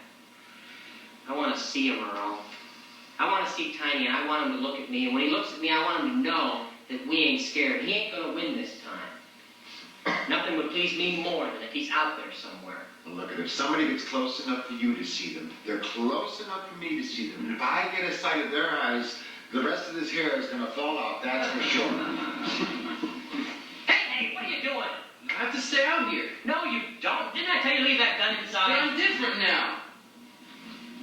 I want to see him, Earl. I want to see Tiny, and I want him to look at me. And when he looks at me, I want him to know that we ain't scared. He ain't gonna win this time. Nothing would please me more than if he's out there somewhere. Well, look, if somebody gets close enough for you to see them, they're close enough for me to see them. And if I get a sight of their eyes, the rest of this hair is gonna fall off, that's for sure. Hey, what are you doing? I have to stay out here. No, you don't. Didn't I tell you to leave that gun But inside? I'm different now.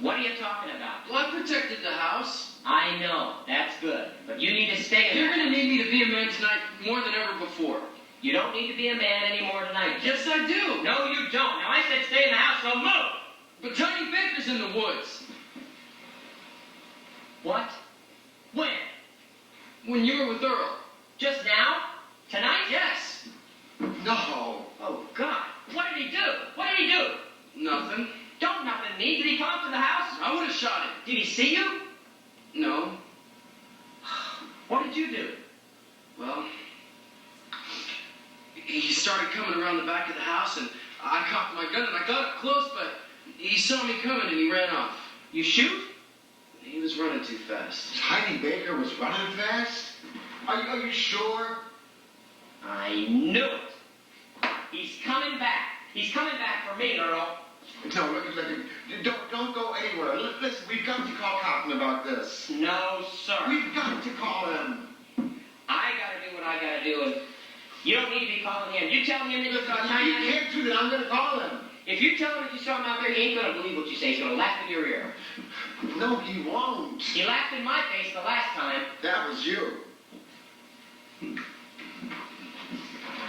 What are you talking about? Well, I protected the house. I know. That's good. But you need to stay in You're there. going to need me to be a man tonight more than ever before. You don't need to be a man anymore tonight. Yes, I do. No, you don't. Now, I said stay in the house, so move. But Tiny Baker's in the woods. What? When? When you were with Earl. Just now? Tonight? Yes. No. Oh, God. What did he do? What did he do? Nothing. Don't nothing me. Did he come up to the house? I would have shot him. Did he see you? No. What did you do? Well, he started coming around the back of the house, and I cocked my gun, and I got up close, but he saw me coming, and he ran off. You shoot? He was running too fast. Tiny Baker was running fast? Are you sure? I knew it. He's coming back. He's coming back for me, Earl. No, look, don't go anywhere. Listen, we've got to call Cotton about this. No, sir. We've got to call him. I gotta do what I gotta do, and you don't need to be calling him. You tell him that you saw You Tiny. can't do that. I'm going to call him. If you tell him that you saw him out there, he ain't gonna believe what you say. He's gonna laugh in your ear. No, he won't. He laughed in my face the last time. That was you.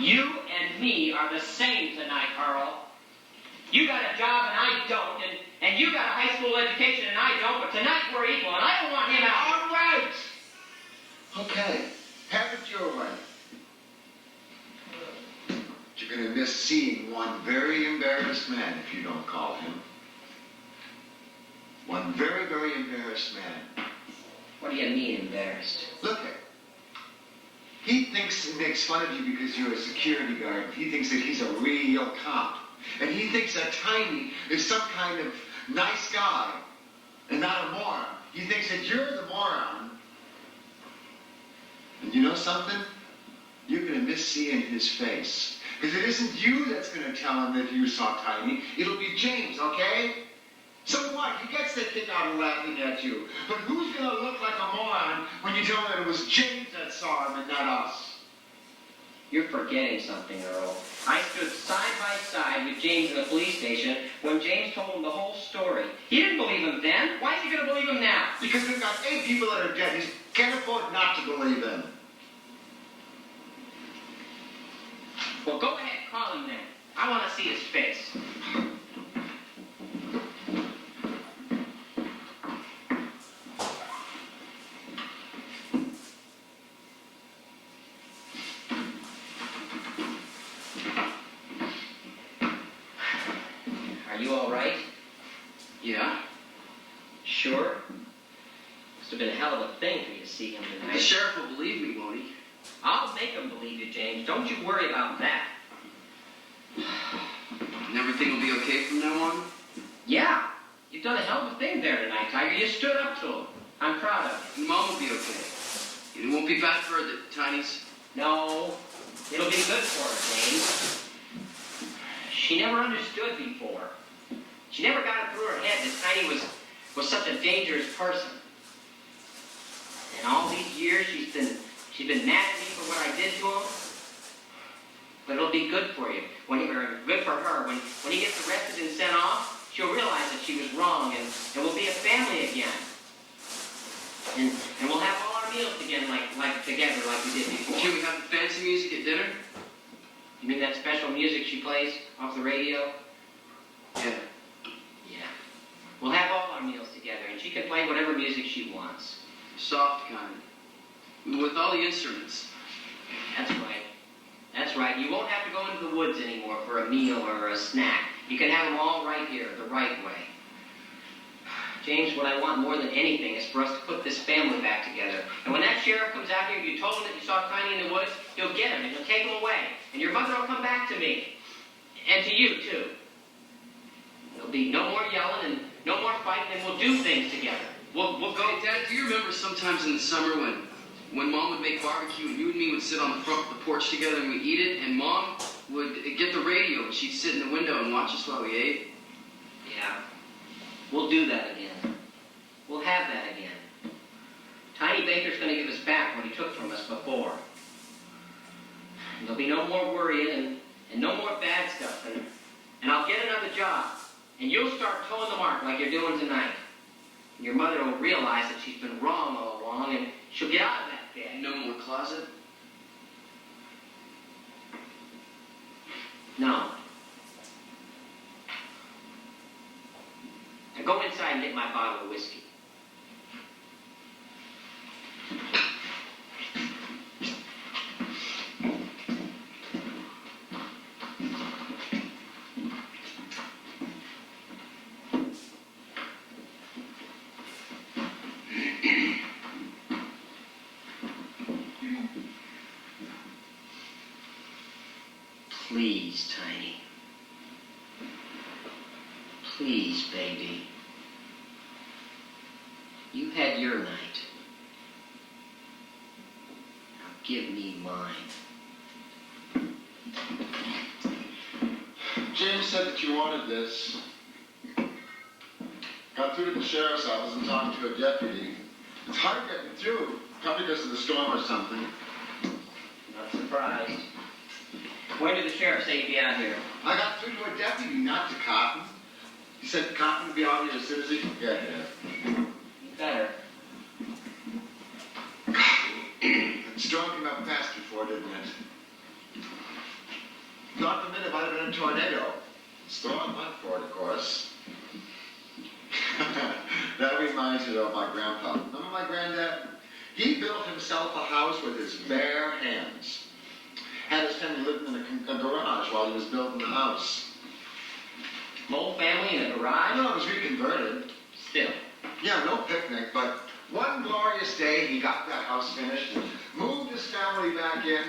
You and me are the same tonight, Earl. You got a job and I don't, and you got a high school education and I don't, but tonight we're equal, and I don't want him out. All right. Okay, have it your way. You're going to miss seeing one very embarrassed man if you don't call him. One very, very embarrassed man. What do you mean, embarrassed? Look at. He thinks and makes fun of you because you're a security guard. He thinks that he's a real cop. And he thinks that Tiny is some kind of nice guy and not a moron. He thinks that you're the moron. And you know something? You're going to miss seeing his face. Because it isn't you that's going to tell him that you saw Tiny. It'll be James, okay? So what? He gets the kick out of laughing at you. But who's going to look like a moron when you tell him that it was James that saw him and not us? You're forgetting something, Earl. I stood side by side with James in the police station when James told him the whole story. He didn't believe him then. Why is he going to believe him now? Because we've got 8 people that are dead. He can't afford not to believe him. Well, go ahead, call him then. I want to see his face. Are you all right? Yeah? Sure? Must have been a hell of a thing for you to see him The tonight. sheriff will believe me, won't he? I'll make him believe you, James. Don't you worry about that. And everything will be okay from now on? Yeah, you've done a hell of a thing there tonight, Tiger. You stood up to him. I'm proud of you. And Mom will be okay. It won't be bad for her, the Tiny's. No, it'll be good for her, James. She never understood before. She never got it through her head that Tiny was such a dangerous person. And all these years she's been mad at me for what I did to him. But it'll be good for you. Or good for her. When he gets arrested and sent off, she'll realize that she was wrong, and we'll be a family again. And we'll have all our meals again together like we did before. Can we have the fancy music at dinner? You mean that special music she plays off the radio? Yeah. Yeah. We'll have all our meals together, and she can play whatever music she wants. Soft kind. With all the instruments. That's right. That's right. You won't have to go into the woods anymore for a meal or a snack. You can have them all right here, the right way. James, what I want more than anything is for us to put this family back together. And when that sheriff comes out here and you told him that you saw Tiny in the woods, you'll get him and you'll take him away. And your mother will come back to me. And to you, too. There'll be no more yelling and no more fighting, and we'll do things together. We'll go. Hey, Dad, do you remember sometimes in the summer when Mom would make barbecue and you and me would sit on the front of the porch together and we'd eat it, and Mom would get the radio and she'd sit in the window and watch us while we ate? Yeah. We'll do that again. We'll have that again. Tiny Baker's going to give us back what he took from us before. And there'll be no more worrying and no more bad stuff. And I'll get another job. And you'll start towing the mark like you're doing tonight. And your mother will realize that she's been wrong all along, and she'll get out of that bed. No more closet? No. Now go inside and get my bottle of whiskey. Please, Tiny. Please, baby. You had your night. Now give me mine. James said that you wanted this. Got through to the sheriff's office and talked to a deputy. It's hard getting through, probably because of the storm or something. Not surprised. When did the sheriff say he'd be out here? I got through to a deputy, not to Cotton. He said Cotton would be out here as soon as he could get here. You better. That Storm came up fast before, didn't it? God forbid it might have been a tornado. Storm went for it, of course. That reminds me of my grandpa. Remember my granddad? He built himself a house with his bare hands. Had his family living in a garage while he was building the house. Whole family in a garage? No, it was reconverted. Still. Yeah, no picnic, but one glorious day he got that house finished and moved his family back in,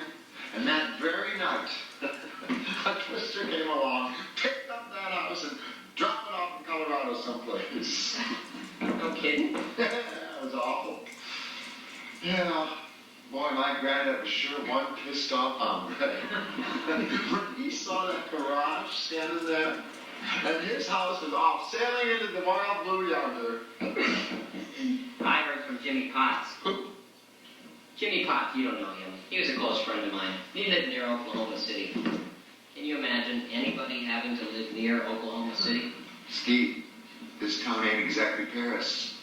and that very night, a twister came along, picked up that house, and dropped it off in Colorado someplace. No kidding. Yeah, it was awful. Yeah, boy, my granddad was sure one pissed off hombre. When he saw that garage standing there, and his house was off sailing into the wild blue yonder. I heard from Jimmy Potts. Who? Jimmy Potts, you don't know him. He was a close friend of mine. He lived near Oklahoma City. Can you imagine anybody having to live near Oklahoma City? Steve, this town ain't exactly Paris.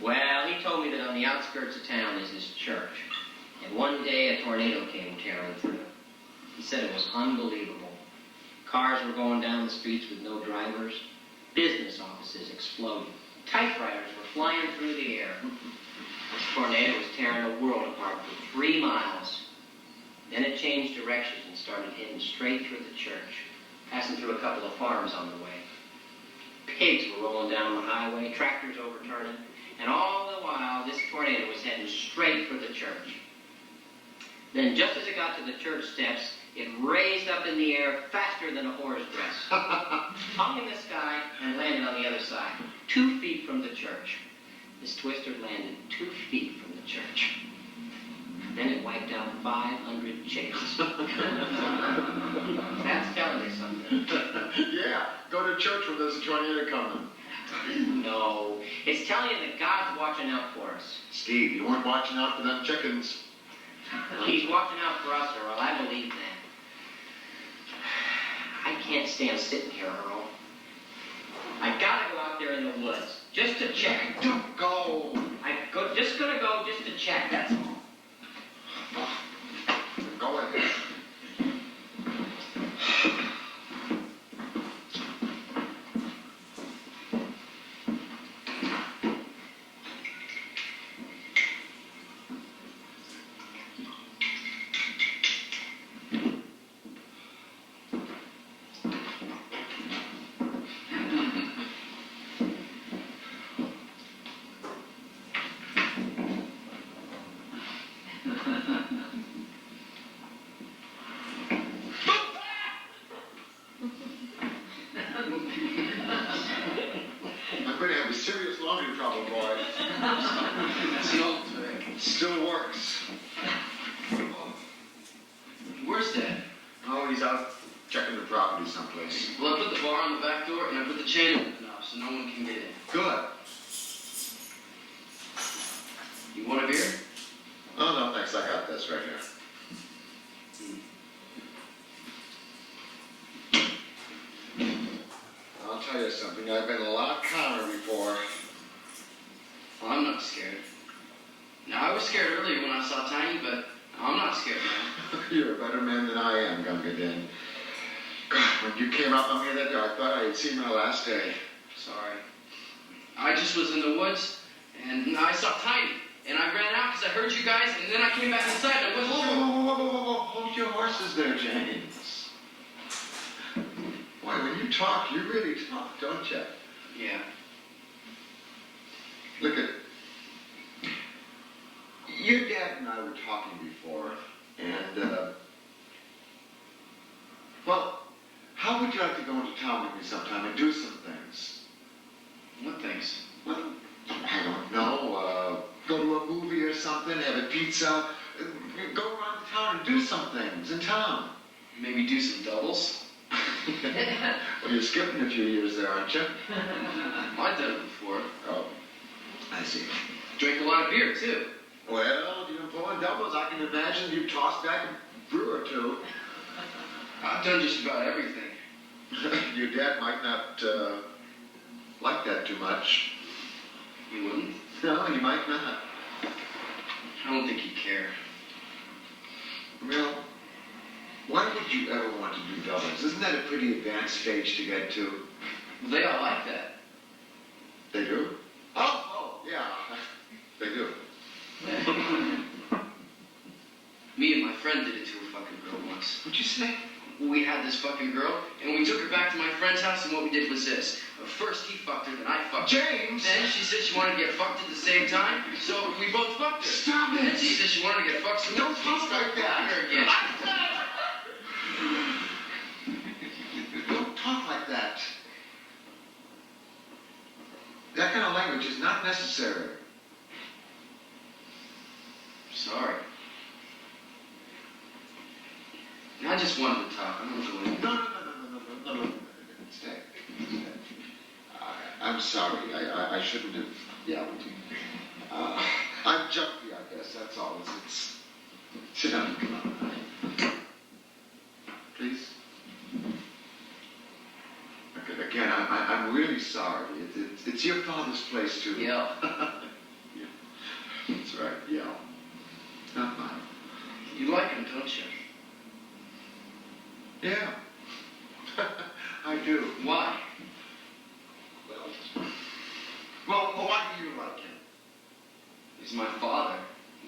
Well, he told me that on the outskirts of town is his church. And one day a tornado came tearing through. He said it was unbelievable. Cars were going down the streets with no drivers. Business offices exploded. Typewriters were flying through the air. This tornado was tearing the world apart for 3 miles. Then it changed directions and started heading straight through the church, passing through a couple of farms on the way. Pigs were rolling down the highway, tractors overturning, and all the while this tornado was heading straight for the church. Then just as it got to the church steps, it raised up in the air faster than a horse dress, hung in the sky, and landed on the other side, 2 feet from the church. This twister landed 2 feet from the church. Then it wiped out 500 chickens. That's telling you something. Yeah, go to church when there's a tornado coming. No, it's telling you that God's watching out for us. Steve, you weren't watching out for them chickens. Well, he's watching out for us, Earl. I believe that. I can't stand sitting here, Earl. I gotta go out there in the woods, just to check. Don't go. Just gonna go just to check, that's all. Go ahead. I'm going to have a serious laundry trouble, boy. That's an old trick. Still works. Where's Dad? Oh, he's out checking the property someplace. Well, I put the bar on the back door and I put the chain on the knob so no one can get in. Good. You want a beer? Oh, no, thanks. I got this right here. I'll tell you something. I've been a lot calmer before. Well, I'm not scared. Now, I was scared earlier when I saw Tiny, but I'm not scared now. You're a better man than I am, Gunga Din. God, when you came up on me that day, I thought I had seen my last day. Sorry. I just was in the woods, and I saw Tiny, and I ran out because I heard you guys, and then I came back inside, and I wasn't Whoa, sure. whoa, whoa, whoa, whoa, whoa. Hold your horses there, James. Boy, when you talk, you really talk, don't you? Yeah. Look at... Your dad and I were talking before, and, well, how would you like to go into town with me sometime and do some things? What things? Well, I don't know, go to a movie or something, have a pizza, go around the town and do some things in town. Maybe do some doubles? Well, you're skipping a few years there, aren't you? I've done it before. Oh, I see. Drank a lot of beer, too. Well, if you've been pulling doubles, I can imagine you've tossed back a brew or two. I've done just about everything. Your dad might not like that too much. You wouldn't? No, he might not. I don't think he'd care. Well, why would you ever want to do doubles? Isn't that a pretty advanced stage to get to? They all like that. They do? Oh, yeah. They do. Me and my friend did it to a fucking girl once. What'd you say? We had this fucking girl, and we took her back to my friend's house, and what we did was this. First he fucked her, then I fucked her. James! Then she said she wanted to get fucked at the same time, so we both fucked her. Stop Then it! she said she wanted to get fucked, so Don't we talk started like that. fucking her again. Don't talk like that. That kind of language is not necessary. Sorry. I just wanted to talk. I'm not going to. No. Stay. I'm sorry. I shouldn't have yelled. I'm jumpy, I guess. That's all. It's sit down. Come on. Please. Again, I'm really sorry. It's your father's place too. Yeah. Yeah. That's right. Yeah. Not mine. You like him, don't you? Yeah. I do. Why? Well, why do you like him? He's my father.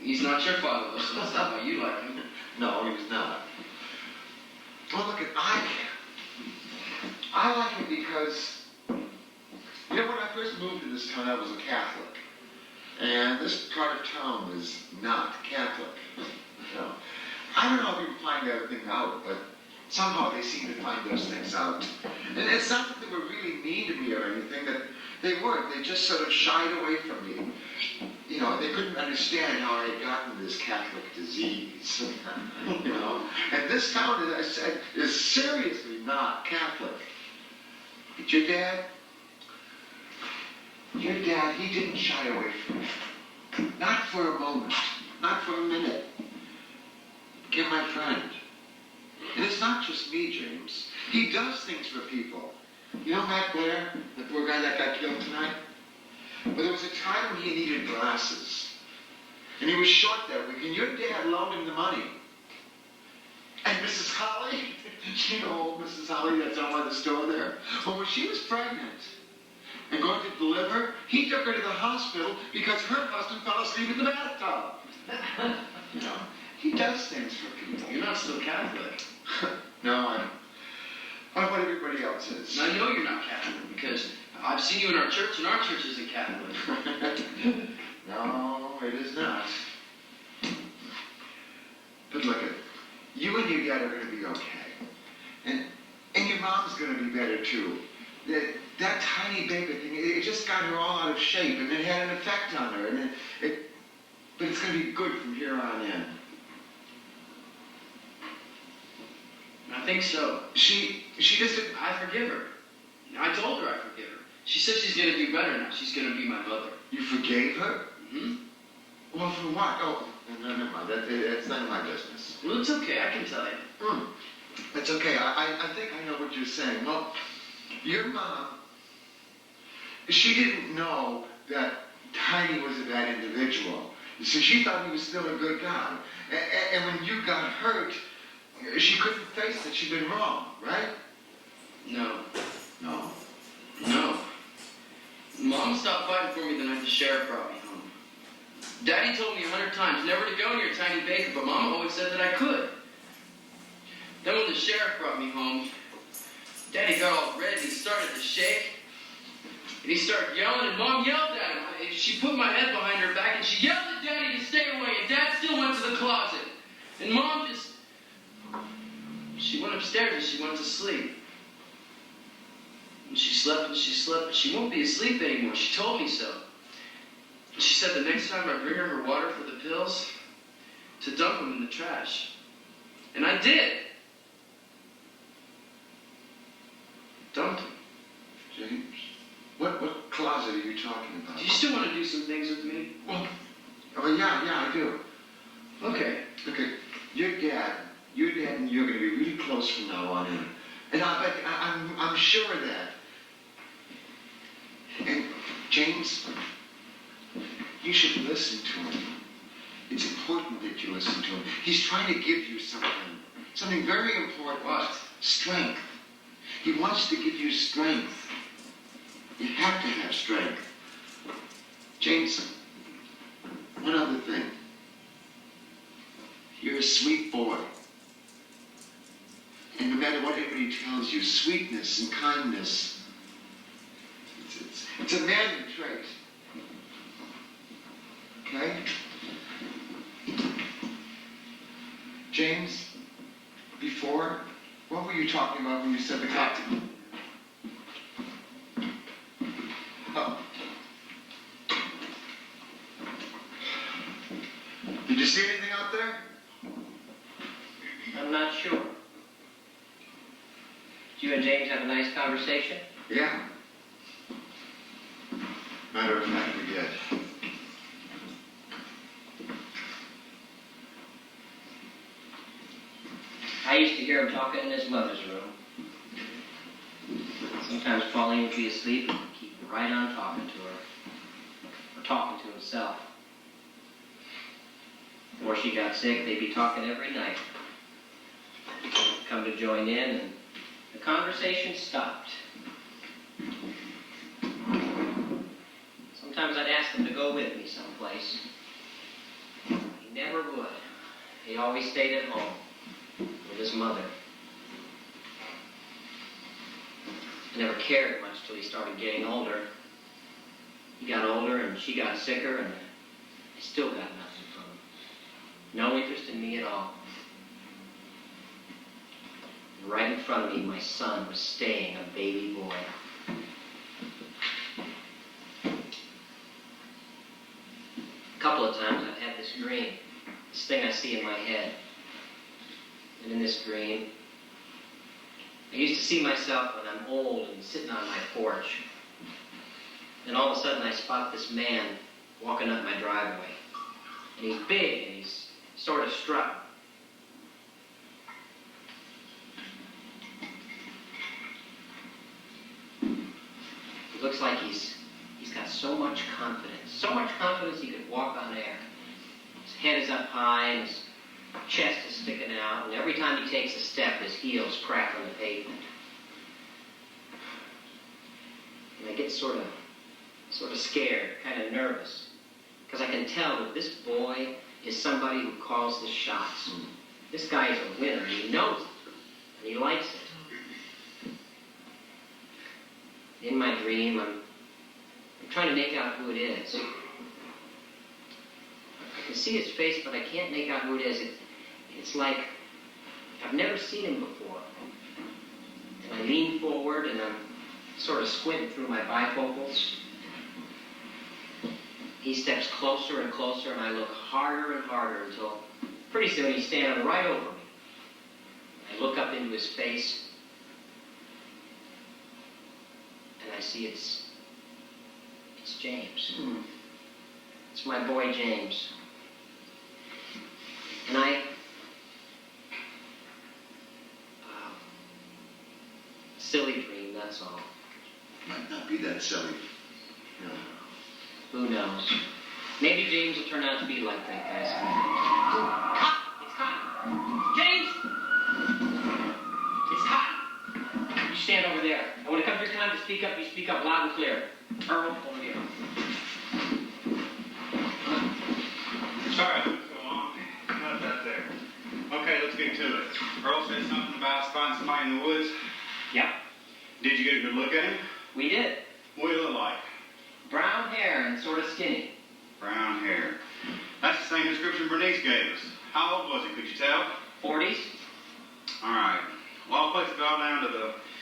He's not your father, though, so that's not why you like him. No, he was not. Well, look, I like him because, you know, when I first moved to this town, I was a Catholic. And this part of town was not Catholic. You know, I don't know if you find everything out, but somehow they seem to find those things out. And it's not that they were really mean to me or anything, that they weren't. They just sort of shied away from me. You know, they couldn't understand how I had gotten this Catholic disease. You know, and this town, as I said, is seriously not Catholic. But your dad, he didn't shy away from me. Not for a moment, not for a minute. Became my friend. And it's not just me, James. He does things for people. You know Matt Blair, the poor guy that got killed tonight? Well, there was a time when he needed glasses. And he was short that week, and your dad loaned him the money. And Mrs. Holly, you know old Mrs. Holly that's on by the store there? Well, when she was pregnant and going to deliver, he took her to the hospital because her husband fell asleep in the bathtub. You know, he does things for people. You're not still Catholic. No, I'm what everybody else is. And I know you're not Catholic because I've seen you in our church, and our church isn't Catholic. No, it is not. But look, you and your dad are going to be okay. And your mom's going to be better too. That tiny baby thing, it just got her all out of shape, and it had an effect on her. And but it's going to be good from here on in. I think so. She just didn't. I forgive her. I told her I forgive her. She said she's going to do better now. She's going to be my mother. You forgave her? Mm-hmm. Well, for what? Oh, no, never mind. That's none of my business. Well, it's okay. I can tell you. It's okay. I think I know what you're saying. Well, your mom, she didn't know that Tiny was a bad individual. You see, she thought he was still a good guy. And when you got hurt, she couldn't face that she'd been wrong, right? No. No. No. Mom stopped fighting for me the night the sheriff brought me home. Daddy told me 100 times never to go near Tiny Baker, but Mom always said that I could. Then when the sheriff brought me home, Daddy got all red and he started to shake. And he started yelling, and Mom yelled at him. She put my head behind her back and she yelled at Daddy to stay away, and Dad still went to the closet. And Mom just... She went upstairs and she went to sleep. And she slept and she slept, but she won't be asleep anymore. She told me so. She said the next time I bring her water for the pills, to dump them in the trash. And I did. Dumped them. James, what closet are you talking about? Do you still want to do some things with me? Well, yeah, I do. Okay. Okay, your dad and you're going to be really close from now on in. And I'm sure of that. And James, you should listen to him. It's important that you listen to him. He's trying to give you something very important. What? Strength. He wants to give you strength. You have to have strength. James, one other thing. You're a sweet boy. And no matter what anybody tells you, sweetness and kindness, it's a manly trait. Okay? James, before, what were you talking about when you said the captain? Oh. Did you see anything out there? I'm not sure. Did you and James have a nice conversation? Yeah. Matter of fact, we did. I used to hear him talking in his mother's room. Sometimes Pauline would be asleep and he'd keep right on talking to her. Or talking to himself. Before she got sick, they'd be talking every night. I'd come to join in and the conversation stopped. Sometimes I'd ask him to go with me someplace. He never would. He always stayed at home with his mother. I never cared much till he started getting older. He got older and she got sicker and I still got nothing from him. No interest in me at all. Right in front of me, my son was staying a baby boy. A couple of times I've had this dream, this thing I see in my head. And in this dream, I used to see myself when I'm old and sitting on my porch. And all of a sudden I spot this man walking up my driveway. And he's big and he's sort of strutting. He looks like he's got so much confidence he could walk on air. His head is up high and his chest is sticking out, and every time he takes a step, his heels crack on the pavement. And I get sort of scared, kind of nervous, because I can tell that this boy is somebody who calls the shots. This guy is a winner, and he knows it, and he likes it. In my dream, I'm trying to make out who it is. I can see his face, but I can't make out who it is. It's like I've never seen him before. And I lean forward and I'm sort of squinting through my bifocals. He steps closer and closer and I look harder and harder until pretty soon he's standing right over me. I look up into his face and I see it's James. It's my boy James. And silly dream, that's all. Might not be that silly. You know. Who knows? Maybe James will turn out to be like that guy. It's hot! James! It's hot! You stand over there. And when it comes your time to speak up, you speak up loud and clear. Earl, over here. Sorry, what's going on? Not that there. Okay, let's get to it. Earl said something about finding somebody in the woods. Yep, Did you get a good look at him? we did. What do he look like? Brown hair and sort of skinny. Brown hair. That's the same description Bernice gave us. How old was he, could you tell? 40s? All right. Well, I'll place the call down to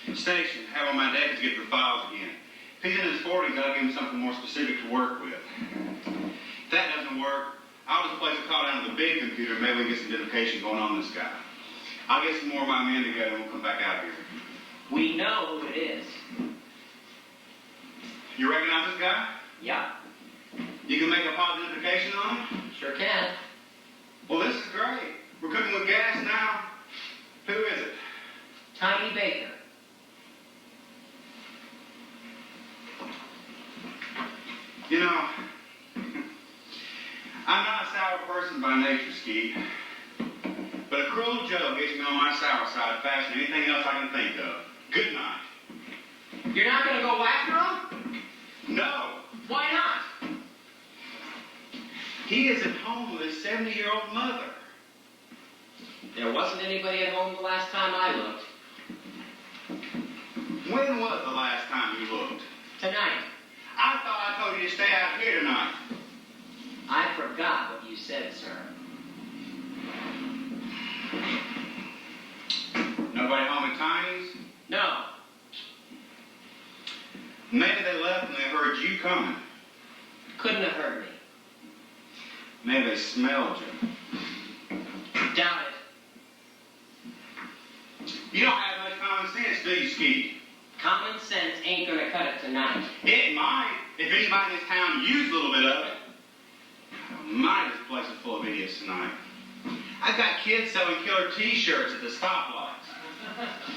the station, have on my desk to get the files again. If he's in his 40s, I'll give him something more specific to work with. If that doesn't work, I'll just place a call down to the big computer. Maybe we can get some identification going on this guy. I'll get some more of my men together and we'll come back out here. We know who it is. You recognize this guy? Yep, You can make a positive identification on him? sure can. Well, this is great. We're cooking with gas now. Who is it? Tiny Baker. You know, I'm not a sour person sour side faster than anything else I can think of. Good night. You're not going to go after him? No, Why not? he is at home with his 70-year-old mother. There wasn't anybody at home the last time I looked. When was the last time you looked? Tonight. I thought I told you to stay out here tonight. I forgot what you said, sir. Nobody home at Tiny's? No. Maybe they left and they heard you coming. Couldn't have heard me. Maybe they smelled you. Doubt it. You don't have much common sense, do you, Skeet? Common sense ain't gonna cut it tonight. It might, if anybody in this town used a little bit of it. My, this place is full of idiots tonight. I've got kids selling killer T-shirts at the stoplights.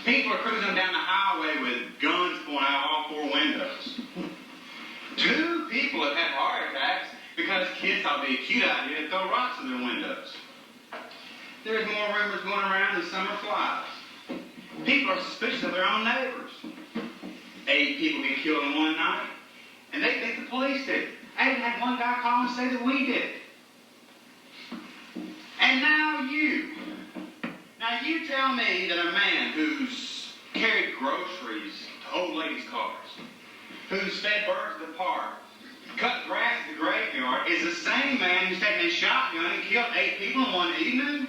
People are cruising down the highway with guns pulling out all four windows. 2 people have had heart attacks because kids thought it'd be a cute idea to throw rocks in their windows. There's more rumors going around than summer flies. People are suspicious of their own neighbors. 8 people get killed in one night, and they think the police did it. I even had one guy call and say that we did it. And now you. Now you tell me that a man who's carried groceries to old ladies' cars, who's fed birds at the park, cut grass at the graveyard, is the same man who's taken a shotgun and killed 8 people in one evening?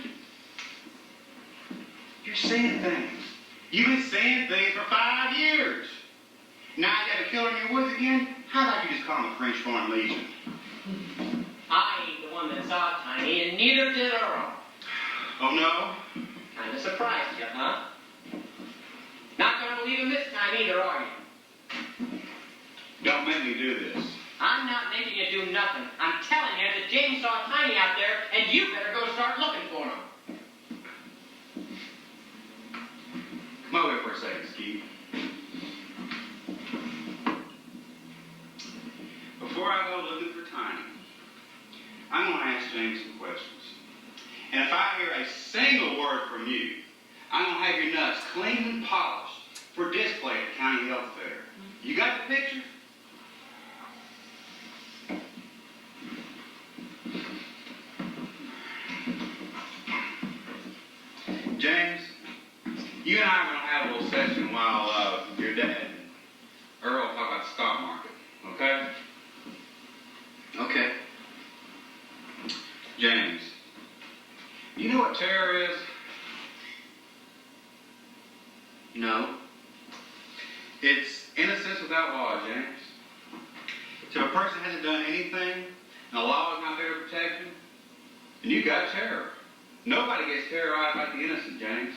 You're seeing things. You've been seeing things for 5 years. Now you got a killer in your woods again? How about you just call him a French Foreign Legion? I ain't the one that saw it, Tiny, and neither did Earl. Oh, no? Kinda surprised you, huh? Not gonna believe him this time either, are you? Don't make me do this. I'm not making you do nothing. I'm telling you that James saw Tiny out there, and you better go start looking for him. Come over here for a second, Skeet. Before I go looking for Tiny, I'm going to ask James some questions. And if I hear a single word from you, I'm going to have your nuts clean and polished for display at the county health fair. You got the picture? James, you and I are going to have a little session while your dad and Earl talk about the stock market, okay? Okay. James, you know what terror is? No. It's innocence without law, James. So if a person hasn't done anything, and the law is not there to protect him, then you got terror. Nobody gets terrorized like the innocent, James.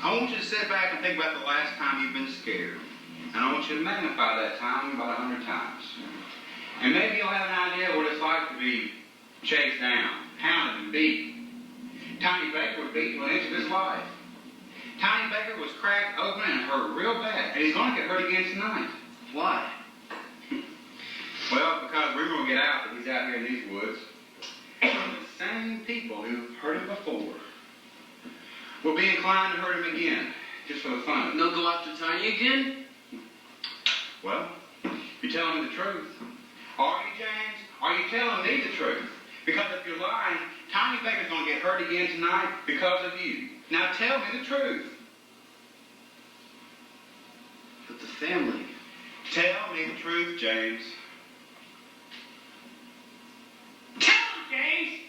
I want you to sit back and think about the last time you've been scared. And I want you to magnify that time about 100 times. And maybe you'll have an idea what it's like to be chased down, hounded, and beaten. Tiny Baker was beaten to an inch of his life. Tiny Baker was cracked open and hurt real bad, and he's going to get hurt again tonight. Why? Well, because rumor will get out that he's out here in these woods. And the same people who hurt him before will be inclined to hurt him again, just for the fun of it. They'll go after Tiny again? Well, you're telling me the truth. Are you, James? Are you telling me the truth? Because if you're lying, Tiny Baker's going to get hurt again tonight because of you. Now tell me the truth. But the family. Tell me the truth, James. Tell him, James!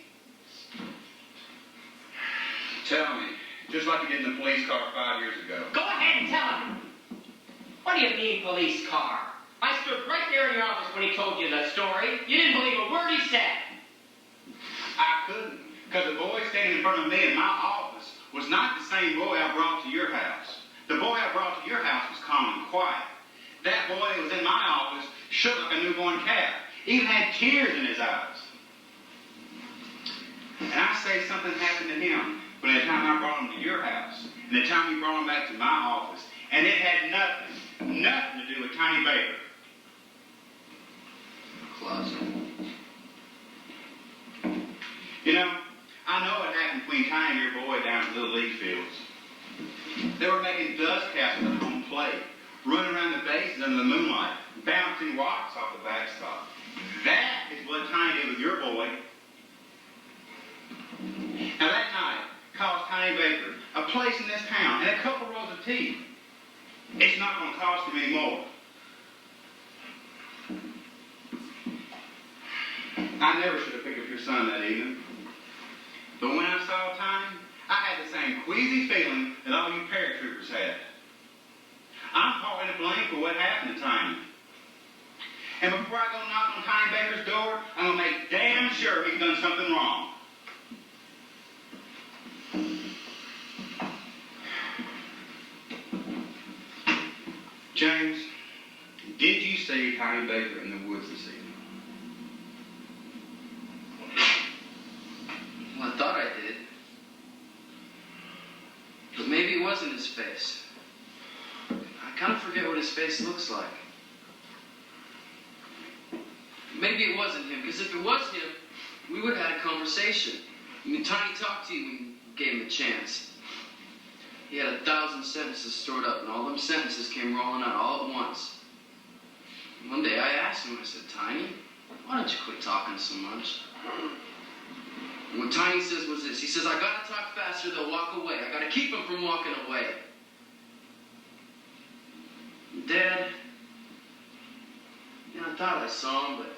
Tell me. Just like you did in the police car 5 years ago. Go ahead and tell him. What do you mean, police car? I stood right there in your office when he told you the story. You didn't believe a word he said. I couldn't, because the boy standing in front of me in my office was not the same boy I brought to your house. The boy I brought to your house was calm and quiet. That boy that was in my office shook like a newborn calf, even had tears in his eyes. And I say something happened to him when the time I brought him to your house, and the time you brought him back to my office, and it had nothing to do with Tiny Baker. Closet. You know, I know it happened between Tiny and your boy down at Little League fields. They were making dust castles at home plate, running around the bases under the moonlight, bouncing rocks off the backstop. That is what Tiny did with your boy. Now that night cost Tiny Baker a place in this town and a couple rows of teeth. It's not going to cost him any more. I never should have picked up your son that evening. But when I saw Tiny, I had the same queasy feeling that all you paratroopers had. I'm partly to blame for what happened to Tiny. And before I go knock on Tiny Baker's door, I'm going to make damn sure he's done something wrong. James, did you see Tiny Baker in the woods this evening? Well, I thought I did. But maybe it wasn't his face. I kind of forget what his face looks like. Maybe it wasn't him, because if it was him, we would have had a conversation. I mean, Tiny talked to you when you gave him a chance. He had 1,000 sentences stored up, and all them sentences came rolling out all at once. One day I asked him, I said, Tiny, why don't you quit talking so much? And what Tiny says was this. He says, I gotta talk faster, they'll walk away. I gotta keep them from walking away. Dad, yeah, I thought I saw him, but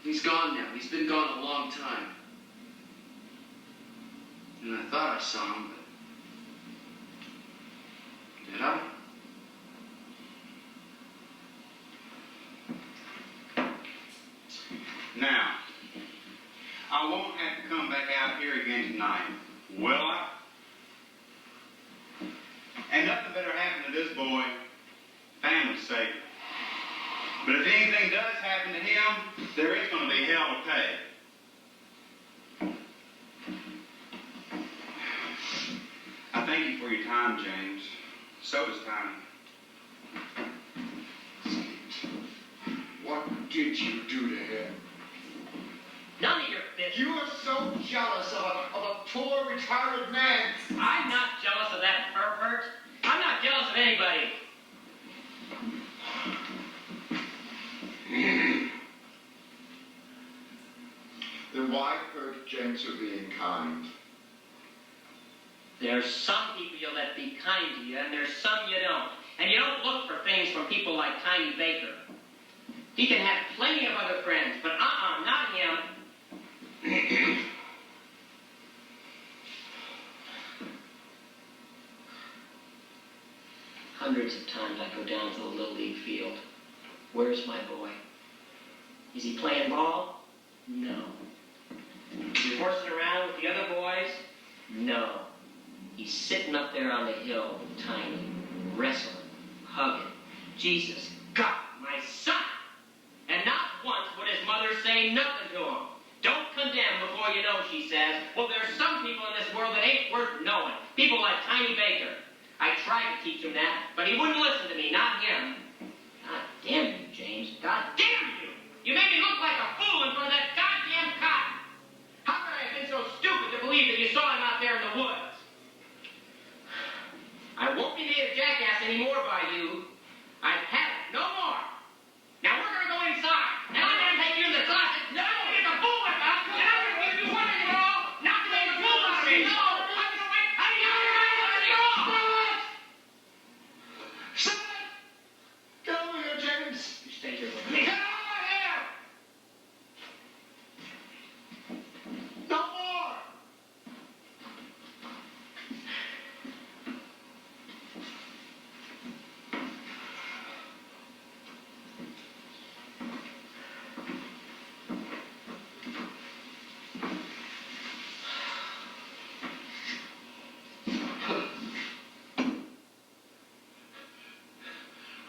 he's gone now. He's been gone a long time. And I thought I saw him, but did I? Now, I won't have to come back out here again tonight, will I? And nothing better happened to this boy, family's sake. But if anything does happen to him, there is going to be hell to pay. I thank you for your time, James. So does Tiny. What did you do to him? None of your business. You are so jealous of a poor, retarded man. I'm not jealous of that pervert. I'm not jealous of anybody. Then why hurt James for being kind? There's some people you let be kind to you, and there's some you don't. And you don't look for things from people like Tiny Baker. He can have plenty of other friends, but not him. Hundreds of times I go down to the Little League field. Where's my boy? Is he playing ball? No. Is he horsing around with the other boys? No. He's sitting up there on the hill with Tiny, wrestling, hugging. Jesus, God, my son! And not once would his mother say nothing to him. Don't condemn before you know, she says. Well, there's some people in this world that ain't worth knowing. People like Tiny Baker. I tried to teach him that, but he wouldn't listen to me, not him. God damn you, James. God damn you! You made me look like a fool in front of that goddamn cop. How could I have been so stupid to believe that you saw him out there in the woods? I won't be made a jackass anymore by you. I've had it. No more. Now we're going to go inside. And I'm going to take you to the closet. No, I'm going to make a fool of us. And I'm going to give you one and all. Not to make a fool out of me. No. I'm going to wait. I'm going to all. Son! Get over here, James! You stay here with me. Get over here! No more!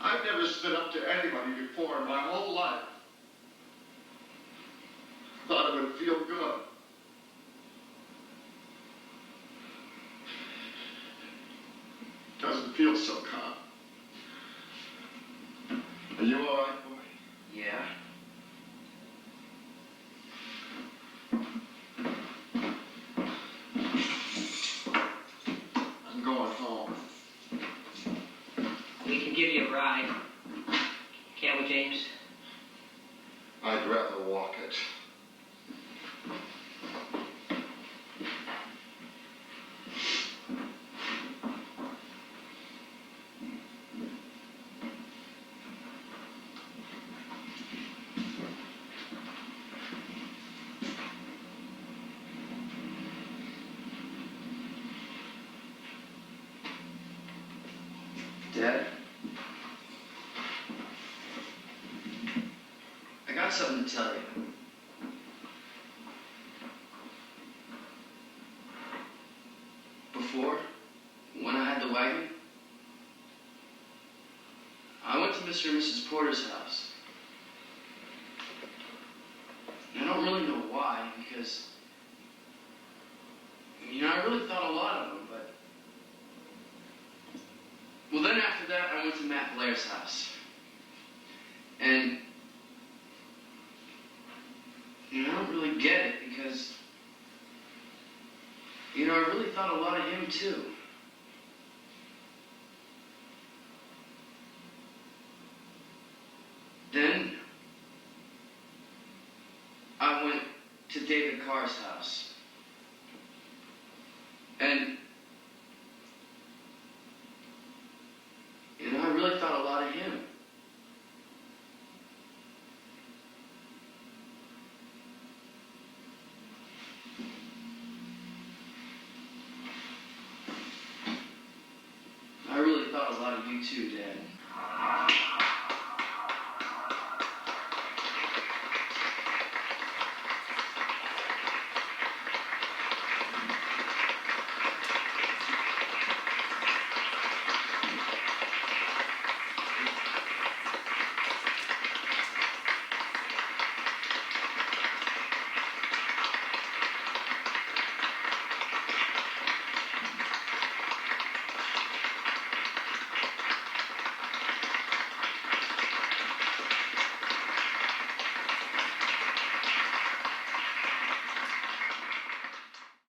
I've never stood up to anybody before in my whole life. Thought it would feel good. Doesn't feel so calm. Are you all right, boy? Yeah. give you a ride. Can't we, James? I'd rather walk it. Dad? I got something to tell you. Before, when I had the wagon, I went to Mr. and Mrs. Porter's house. And I don't really know why, because, I really thought a lot of them, but... Well, then after that, I went to Matt Blair's house. And, I don't really get it, because, I really thought a lot of him, too. Then, I went to David Carr's house. And, I really thought a lot of him. I really thought a lot of you too, Dad.